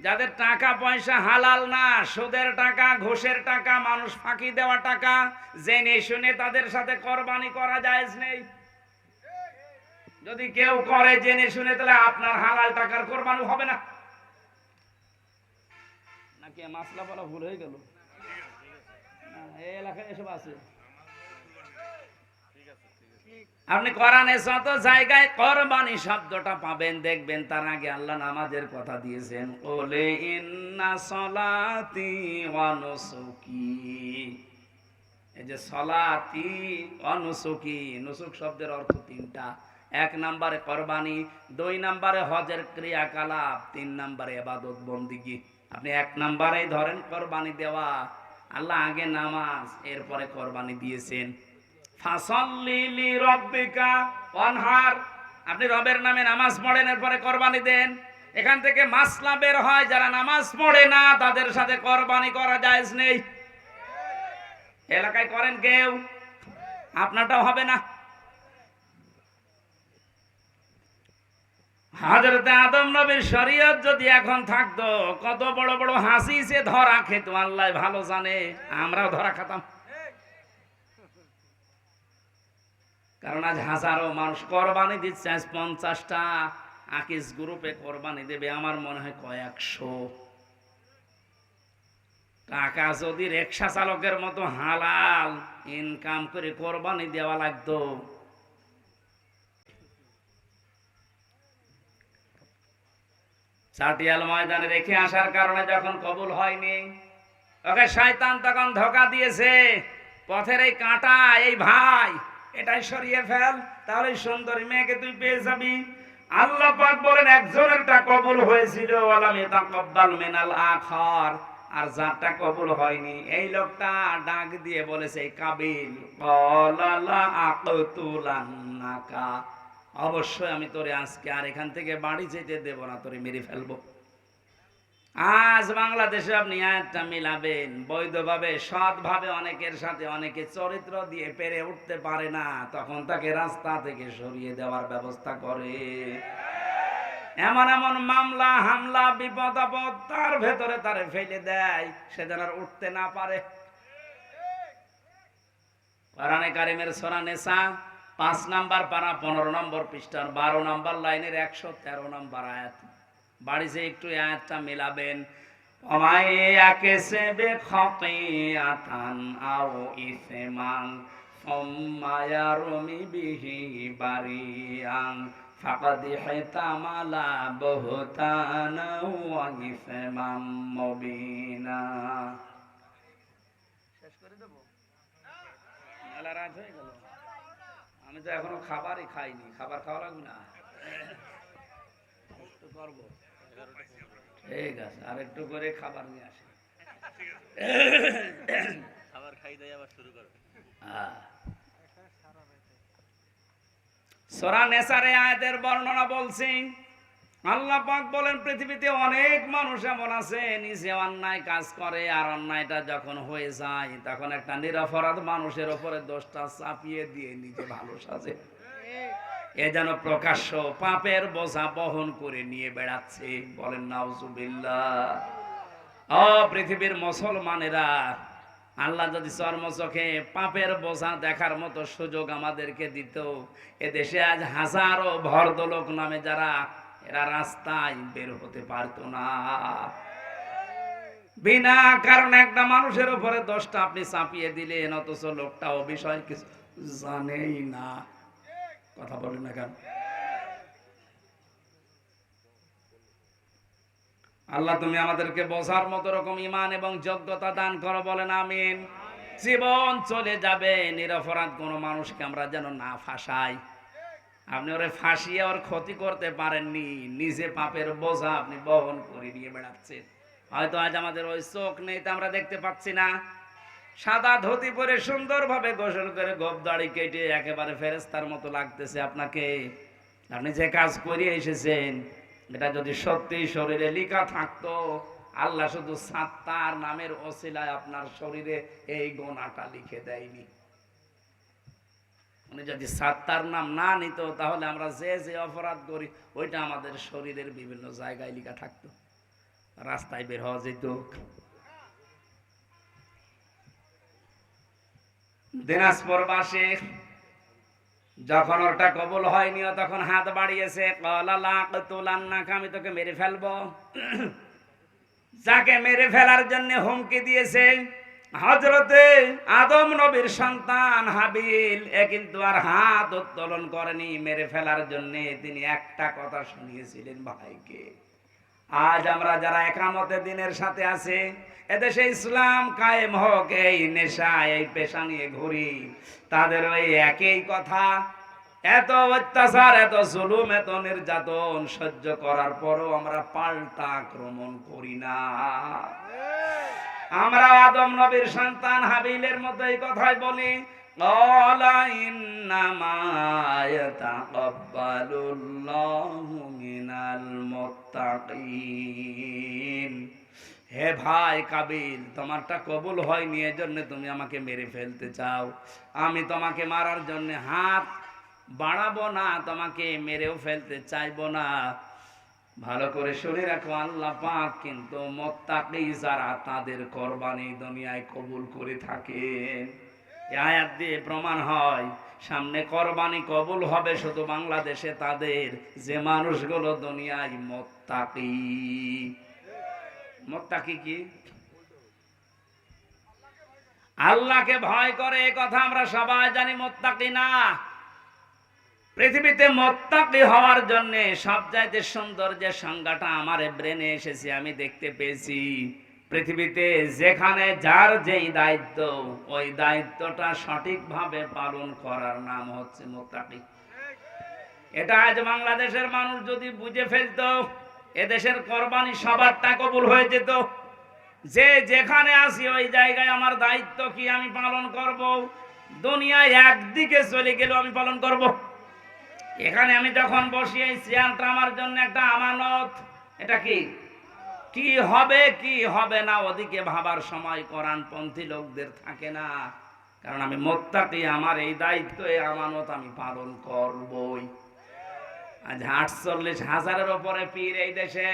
যাদের টাকা পয়সা হালাল না, সুদের টাকা, ঘুষের টাকা, মানুষ ফাঁকি দেওয়া টাকা, জেনে শুনে তাদের সাথে কোরবানি করা জায়েজ নেই। যদি কেউ করে জেনে শুনে, তাহলে আপনার হালাল টাকার কোরবানি হবে না। নাকি মাসলা বলা ভুল হয়ে গেল? এই এলাকায় এসব আছে। আপনি কোরআনে যত জায়গায় কোরবানি শব্দটা পাবেন, দেখবেন তার আগে আল্লাহ নামাজের কথা দিয়েছেন, ওলে ইন্না সলাতি ওয়া নুসুকি। এই যে সলাতি ওয়া নুসুকি, নুসুক শব্দের অর্থ তিনটা। এক নম্বরে কোরবানি, দুই নম্বরে হজের ক্রিয়াকলাপ, তিন নম্বরে ইবাদত বন্দেগী। আপনি এক নম্বরে ধরেন কোরবানি দেওয়া, আল্লাহ আগে নামাজ, এরপরে কোরবানি দিয়েছেন। ফাসাল্লি লিরাব্বিকা ওয়ানহার, আপনি রবের নামে নামাজ পড়েন, এরপরে কোরবানি দেন। এখান থেকে মাসলা বের হয়, যারা নামাজ পড়ে না তাদের সাথে কোরবানি করা জায়েজ নেই। এলাকায় করেন কেউ, আপনারটাও হবে না। হযরতে আদম নবীর শরীয়ত যদি এখন থাকতো, কত বড় বড় হাসি সে ধরা খেত আল্লাহ ভালো জানে, আমরাও ধরা খেতাম। কারণ আজ হাজারো মানুষ কোরবানি দিচ্ছে, আজ 50টা আকিস গ্রুপে কোরবানি দেবে, আমার মনে হয় কয়েকশো। টাকা যদি রিকশা চালকের মতো হালাল ইনকাম করে কোরবানি দেওয়া লাগতো, চাটিয়াল ময়দানে রেখে আসার কারণে যখন কবুল হয়নি, ওকে শয়তান তখন ধোঁকা দিয়েছে, পথের এই কাঁটা, এই ভাই এটাই সরিয়ে ফেল, তাহলে সুন্দরী মেয়েকে তুই পেয়ে যাবি। আল্লাহ পাক বলেন একজনেরটা কবুল হয়েছিল, ওয়ালাম ইয়াতাকাব্বাল মিনাল আখার, আর যারটা কবুল হয়নি, এই লোকটা ডাক দিয়ে বলেছে কাবিল, ক্বালা লা আকতুলান্নাকা, অবশ্যই আমি তোরে আজকে আর এখান থেকে বাড়ি যেতে দেব না, তোরে মেরে ফেলবো। আজ বাংলাদেশে আপনি আয়াতটা মিলাবেন, বৈধভাবে সৎভাবে অনেকের সাথে অনেকে চরিত্র দিয়ে পেরে উঠতে পারে না, তখন তাকে রাস্তা থেকে সরিয়ে দেওয়ার ব্যবস্থা করে। এমন এমন মামলা হামলা বিপদ আপদ তার ভেতরে তারে ফেলে দেয়, সে যেন আর উঠতে না পারে। কোরআনে কারিমের সূরা নিসা 5 নাম্বার পারা 15 নম্বর পৃষ্ঠার 12 নম্বর লাইনের 113 নম্বর আয়াত। বাড়িতে একটু আয়াতটা মিলাবেন। ওমাইয়াকেসবে খাতিয়াতান আও ইসমান সুম্মা ইয়ারমি বিহি বারিয়ান ফাকাদ হিতামালা বুহতানা ওয়া ইসমান মুবিনা। শেষ করে দেব, মেলা রাত হয়ে গেল, আমি তো এখনো খাবারই খাইনি, খাবার খাওয়া লাগবে না? করবো, ঠিক আছে, আর একটু করে খাবার নিয়ে আসে, খাবার খাই দেয় আবার শুরু করবে। সূরা নিসার আয়াতের বর্ণনা বলছি, আল্লাহ পাক বলেন পৃথিবীতে অনেক মানুষ এমন আছে নিজে অন্যায় কাজ করে, আর অন্যায়টা যখন হয়ে যায় তখন একটা নিরপরাধ মানুষের উপরে দোষটা চাপিয়ে দিয়ে নিজে ভালো সাজে। এ যেন প্রকাশ্য পাপের বোঝা বহন করে নিয়ে বেড়াচ্ছে, বলেন নাউজুবিল্লাহ। ও পৃথিবীর মুসলমানেরা, আল্লাহ যদি চর্মচোখে পাপের বোঝা দেখার মতো সুযোগ আমাদেরকে দিত, এদেশে আজ হাজারো ভদ্রলোক নামে যারা, এরা রাস্তায় বের হতে পারতো না। বিনা কারণে একটা মানুষের উপরে দোষটা আপনি চাপিয়ে দিলেন, অথচ লোকটা ও বিষয় কিছু জানেই না। কথা বলেন না কেন? আল্লাহ তুমি আমাদেরকে বোঝার মতো রকম ঈমান এবং যোগ্যতা দান করো, বলেন আমিন। জীবন চলে যাবে, নিরপরাধ কোন মানুষকে আমরা যেন না ফাঁসাই। আপনি ওরে ফাঁসিয়ে ওর ক্ষতি করতে পারেননি, নিজে পাপের বোঝা আপনি বহন করে নিয়ে বেড়াচ্ছেন। হয়তো আজ আমাদের ওই চোখ নেই, তা আমরা দেখতে পাচ্ছি না। সাদা ধুতি পরে সুন্দরভাবে গোসল করে গোপ দাড়ি কেটে একেবারে ফেরেশতার মতো লাগতেছে আপনাকে। আপনি যে কাজ করিয়ে এসেছেন, এটা যদি সত্যি শরীরে লেখা থাকতো, আল্লাহ শুধু সাত্তার নামের ওসিলায় আপনার শরীরে এই গুনাহটা লিখে দেয়নি। উনি যদি সাত্তার নাম না নিত, তাহলে আমরা যে যে অপরাধ করি ওইটা আমাদের শরীরের বিভিন্ন জায়গায় লেখা থাকতো, রাস্তায় বের হওয়া যেত। দিনাজপুর বাসে যখন ওটা কবুল হয়নি, তখন হাত বাড়িয়েছে, আমি তোকে মেরে ফেলবো। যাকে মেরে ফেলার জন্য হুমকি দিয়েছে হযরতে আদম নবীর সন্তান হাবিল, এ কিন্তু আর হাত উত্তোলন করেনি মেরে ফেলার জন্য। তিনি একটা কথা শুনিয়েছিলেন ভাইকে। আজ আমরা যারা একামতে দিনের সাথে আছে, এদেশে ইসলাম কায়েম হোক, এই নেশা এই পেশা নিয়ে ঘুরি, তাদের ওই একই কথা। এত অত্যাচার, এত জুলুম, এত নির্যাতন সহ্য করার পরও আমরা পাল্টা আক্রমণ করি না। আমরা আদম নবীর সন্তান হাবিলের মতো এই কথাই বলি, ক্বালা ইন্নামা ইয়াতাকাব্বালুল্লাহু মিনাল মুত্তাকিন। হে ভাই কাবিল, তোমারটা কবুল হয়নি, এজন্য তুমি আমাকে মেরে ফেলতে চাও। আমি তোমাকে মারার জন্য হাত বাড়াবো না, তোমাকে মেরেও ফেলতে চাইবো না। ভালো করে শুনে রাখো, আল্লাহ পাক কিন্তু মুত্তাকি যারা, তাদের কুরবানি দুনিয়ায় কবুল করে থাকেন। এই আয়াত দিয়ে প্রমাণ হয় সামনে কুরবানি কবুল হবে শুধু বাংলাদেশে তাদের, যে মানুষগুলো দুনিয়ায় মুত্তাকি। মুত্তাকি কি? আল্লাহকে ভয় করে, এই কথা আমরা সবাই জানি। মুত্তাকি না, পৃথিবীতে মুত্তাকি হওয়ার জন্য সবচাইতে সুন্দর যে সংজ্ঞাটা আমার ব্রেনে এসেছে, আমি দেখতে পেয়েছি, পৃথিবীতে যেখানে যার যেই দায়িত্ব, ওই দায়িত্বটা সঠিকভাবে পালন করার নাম হচ্ছে মুত্তাকি। এটা আজ বাংলাদেশের মানুষ যদি বুঝে ফেলতো, এদেশের কুরবানি সবারটা কবুল হয়ে যেত। যে যেখানে আসি ওই জায়গায় আমার দায়িত্ব কি আমি পালন করব। দুনিয়ায় একদিকে চলে গেলেও আমি পালন করব। এখানে আমি যখন বসি, এই চেয়ারটা আমার জন্য একটা আমানত। এটা কি কি হবে কি হবে না, ওদিকে ভাবার সময় কোরআনপন্থী লোকদের থাকে না। কারণ আমি মুত্তাকি, আমার এই দায়িত্ব, এই আমানত আমি পালন করবই। আজ 48,000-এর উপরে পীর এই দেশে,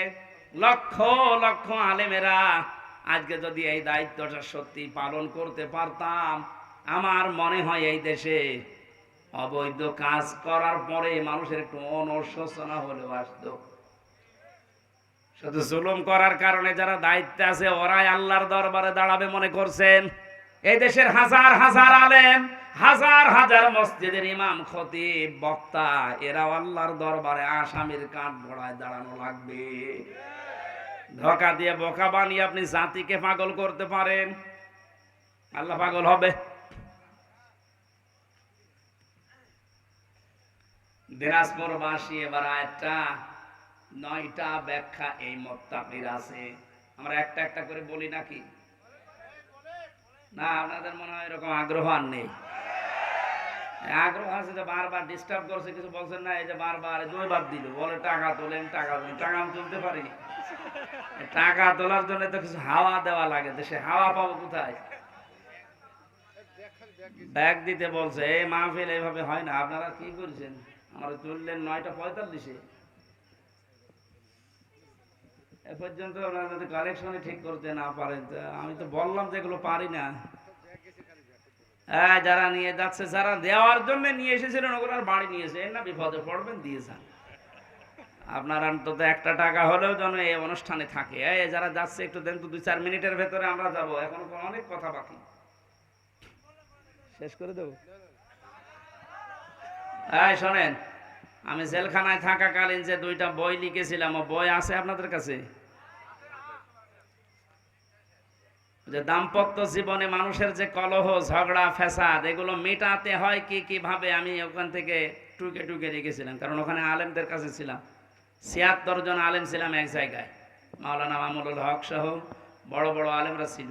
লক্ষ লক্ষ আলেমেরা, আজকে যদি এই দায়িত্বটা সত্যি পালন করতে পারতাম, আমার মনে হয় এই দেশে অবৈধ কাজ করার পরে মানুষের একটু অনুশোচনা হলেও আসতো। শুধু জুলুম করার কারণে যারা দায়িত্বে আছে, ওরাই আল্লাহর দরবারে দাঁড়াবে মনে করছেন? এই দেশের হাজার হাজার আলেম, হাজার হাজার মসজিদের ইমাম, খতিব, বক্তা, এরা আল্লাহর দরবারে আসামির কাঠ গড়ায় দাঁড়ানো লাগবে। ধোঁকা দিয়ে বোকা বানিয়ে আপনি জাতিকে পাগল করতে পারেন, আল্লাহ পাগল হবে? দিনাজপুরবাসী এবার একটা 9টা ব্যাখ্যা এই মুত্তাকির আছে। আমরা একটা একটা করে বলি নাকি? না, আপনাদের মনে হয় এরকম আগ্রহ আর নেই। আগ্রহ আছে যে বারবার ডিস্টার্ব করছে, কিছু বলছেন না। এই যে বারবার 2বার দিল, বলে টাকা তোলেন, টাকা তোলেন। টাকা আমি তুলতে পারি? টাকা তোলার জন্য তো কিছু হাওয়া দেওয়া লাগে, দেশে হাওয়া পাবো কোথায়? ব্যাগ দিতে বলছে। এই মাহফিল এইভাবে হয় না। আপনারা কি করছেন? আমার তুললেন 9:45-এ। এ পর্যন্ত আপনারা যদি কালেকশনে ঠিক করতে না পারেন, আমি তো বললাম যে এগুলো পারি না। হ্যাঁ, যারা নিয়ে যাচ্ছে, যারা দেওয়ার জন্য নিয়ে এসেছিলেন ওগুলো আর বাড়ি নিয়েছে না, বিপদে পড়বেন, দিয়ে যান। আপনার অন্তত একটা টাকা হলেও যেন এই অনুষ্ঠানে থাকে। এই যারা যাচ্ছে একটু দেন তো, 2-4 মিনিটের ভেতরে আমরা যাব, এখন অনেক কথা বাকি। শেষ করে দেব। এই শোনেন, আমি জেলখানায় থাকাকালীন যে 2টা বই লিখেছিলাম, ও বই আছে আপনাদের কাছে? যে দাম্পত্য জীবনে মানুষের যে কলহ, ঝগড়া, ফ্যাসাদ, এগুলো মেটাতে হয় কি কিভাবে, আমি ওখান থেকে টুকে টুকে রেখেছিলাম। কারণ ওখানে আলেমদের কাছে ছিলাম, 76 জন আলেম ছিলাম এক জায়গায়, মাওলানা মামুনুল হক সহ বড় বড় আলেমরা ছিল।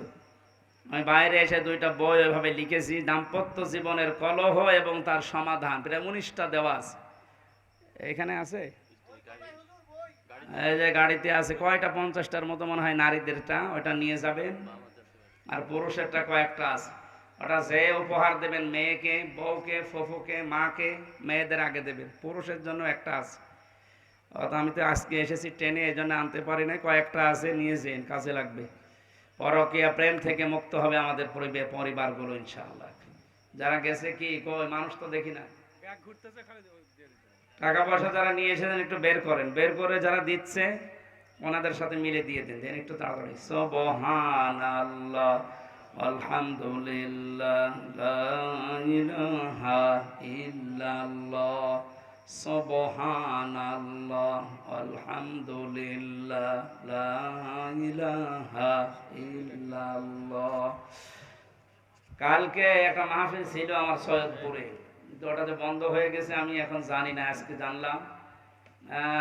আমি বাইরে এসে 2টা বই ওইভাবে লিখেছি, দাম্পত্য জীবনের কলহ এবং তার সমাধান, প্রায় 19টা দেওয়া আছে। এখানে আছে, এই যে গাড়িতে আছে কয়টা, 50টার মতো মনে হয় নারীদেরটা, ওটা নিয়ে যাবেন। আর পুরুষেরটা কয়েকটা আছে, ওটা যে উপহার দেবেন মেয়েকে, বউকে, ফুফুকে, মাকে, মেয়েদের আগে দেবেন। পুরুষের জন্য একটা আছে, অত আমি তো আজকে এসেছি ট্রেনে, এই জন্য আনতে পারি না, কয়েকটা আছে, নিয়ে যেন, কাজে লাগবে। পরকীয়া প্রেম থেকে মুক্ত হবে আমাদের পরিবারগুলো ইনশাআল্লাহ। যারা গেছে কি কই, মানুষ তো দেখি না, টাকা পয়সা যারা নিয়ে এসেছেন একটু বের করেন, বের করে যারা দিচ্ছে ওনাদের সাথে মিলে দিয়ে দেন, দেন একটু তাড়াতাড়ি। সুবহানাল্লাহ, আলহামদুলিল্লাহ, লা ইলাহা ইল্লাল্লাহ, সুবহানাল্লাহ, আলহামদুলিল্লাহ, লা ইলাহা ইল্লাল্লাহ। কালকে একটা মাহফিল ছিল আমার সৈয়দপুরে, কিন্তু ওটা যে বন্ধ হয়ে গেছে আমি এখন জানি না, আজকে জানলাম।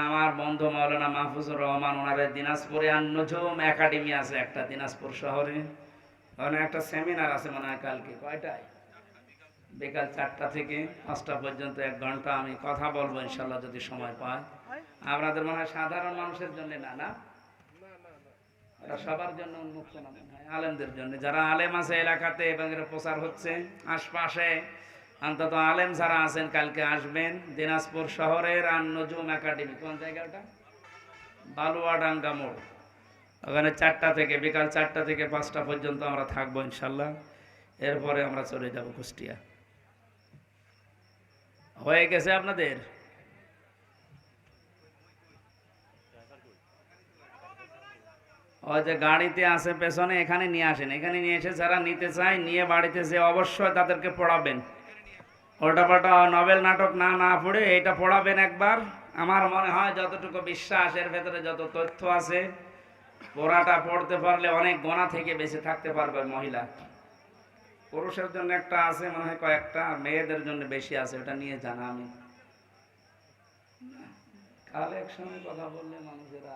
আমার বন্ধু মাওলানা মাহফুজুর রহমান, ওনার দিনাজপুরে আন-নুজুম একাডেমি আছে একটা, দিনাজপুর শহরে, ওখানে একটা সেমিনার আছে মনে হয় কালকে। কয়টায়? বিকাল 4টা থেকে 5টা পর্যন্ত 1 ঘন্টা আমি কথা বলবো ইনশাল্লাহ, যদি সময় পাই। আপনাদের মনে হয় সাধারণ মানুষের জন্য না, না এটা সবার জন্য উন্মুক্ত না, মনে হয় আলেমদের জন্য। যারা আলেম আছে এলাকাতে এবং এর প্রচার হচ্ছে আশপাশে, অন্তত আলেম যারা আছেন কালকে আসবেন। দিনাজপুর শহরের আন-নুজুম একাডেমি, কোন জায়গাটা? বালুয়াডাঙ্গা মোড়, ওখানে 4টা থেকে, বিকাল 4টা থেকে 5টা পর্যন্ত আমরা থাকবো ইনশাল্লাহ। এরপরে আমরা চলে যাব কুষ্টিয়া। হয়ে গেছে আপনাদের? ওই যে গাড়িতে আছে পেছনে, এখানে নিয়ে আসেন, এখানে নিয়ে এসে যারা নিতে চায় নিয়ে বাড়িতে যে অবশ্যই তাদেরকে পড়াবেন। উল্টাপাল্টা নভেল নাটক না না পড়ে এটা পড়াবেন একবার। আমার মনে হয় যতটুকু বিশ্বাস, এর ভেতরে যত তথ্য আছে, পড়াটা পড়তে পারলে অনেক গোনা থেকে বেঁচে থাকতে পারবে মহিলা। পুরুষের জন্য একটা আছে মনে হয় কয়েকটা, আর মেয়েদের জন্য বেশি আছে, ওটা নিয়ে জানা। আমি কাল একসঙ্গে কথা বললে মানুষেরা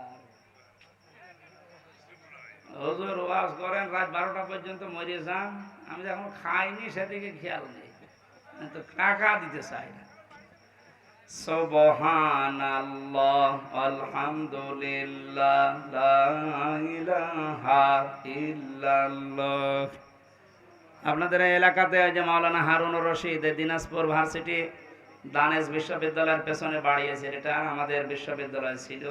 হুজুর ওয়াজ করেন রাত 12টা পর্যন্ত মরে যান, আমি যখন খাইনি সেদিকে খেয়াল নেই, তো টাকা দিতে চাই না। সুবহানাল্লাহ, আলহামদুলিল্লাহ, লা ইলাহা ইল্লাল্লাহ। আপনাদের এলাকাতে ওই যে মাওলানা হারুনুর রশিদ দিনাজপুর ভার্সিটি দানেশ বিশ্ববিদ্যালয়ের পেছনে বাড়িয়েছে, এটা আমাদের বিশ্ববিদ্যালয় ছিল।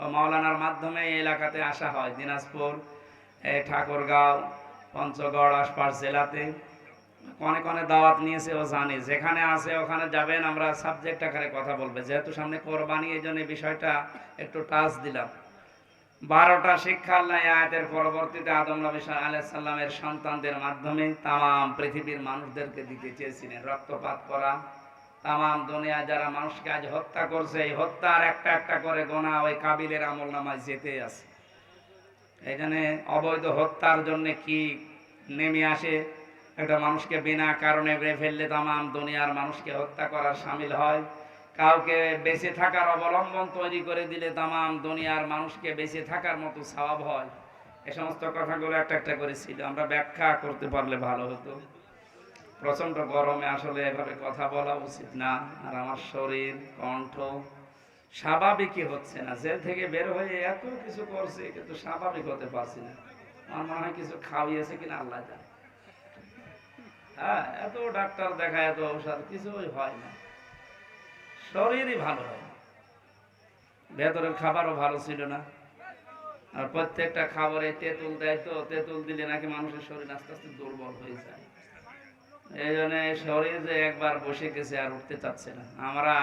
ও মাওলানার মাধ্যমে এই এলাকাতে আসা হয়, দিনাজপুর, ঠাকুরগাঁও, পঞ্চগড় আশপাশ জেলাতে অনেক অনেক দাওয়াত নিয়েছে, ও জানে। যেখানে আছে ওখানে যাবেন, আমরা সাবজেক্ট আকারে কথা বলবে, যেহেতু সামনে কোরবানি, এই জন্য বিষয়টা একটু টাচ দিলাম। 12টা শিক্ষা আল্লাহ আয়াতের পরবর্তীতে আদম নবী আলাইহিস সালামের সন্তানদের মাধ্যমে তাম পৃথিবীর মানুষদেরকে দিতে চেয়েছিলেন। রক্তপাত করা, তাম দুনিয়া যারা মানুষকে আজ হত্যা করছে, এই হত্যার একটা একটা করে গোনা ওই কাবিলের আমলনামায় যেতে আছে। এখানে অবৈধ হত্যার জন্য কি নেমে আসে, একটা মানুষকে বিনা কারণে মেরে ফেললে তাম দুনিয়ার মানুষকে হত্যা করার শামিল হয়। কাউকে বেঁচে থাকার অবলম্বন তৈরি করে দিলে তাম দুনিয়ার মানুষকে বেঁচে থাকার মতো সওয়াব হয়। এই সমস্ত কথাগুলো একটা একটা করে ছিল, আমরা ব্যাখ্যা করতে পারলে ভালো হতো। প্রচন্ড গরমে আসলে এভাবে কথা বলা উচিত না, আর আমার শরীর কণ্ঠ স্বাভাবিকই হচ্ছে না। জেল থেকে বের হয়ে এত কিছু করছে, কিন্তু স্বাভাবিক হতে পারছি না। আমার মনে হয় কিছু খাওয়িয়েছে কিনা আল্লাহ জানে। হ্যাঁ, এত ডাক্তার দেখা, এত ঔষধ, কিছুই হয় না, শরীরই ভালো হয় না। ভেতরের খাবারও ভালো ছিল না, আর প্রত্যেকটা খাবারে তেঁতুল দেয়, তো তেঁতুল দিলে নাকি মানুষের শরীর আস্তে আস্তে দুর্বল হয়ে যায়। এই জন্য শরীর যে একবার বসে গেছে আর উঠতে চাচ্ছে না। আমরা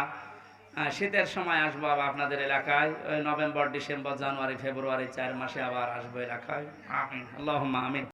শীতের সময় আসবো আবার আপনাদের এলাকায়, ওই নভেম্বর ডিসেম্বর জানুয়ারি ফেব্রুয়ারি 4 মাসে আবার আসবো এলাকায়। আমিন, আল্লাহুম্মা আমিন।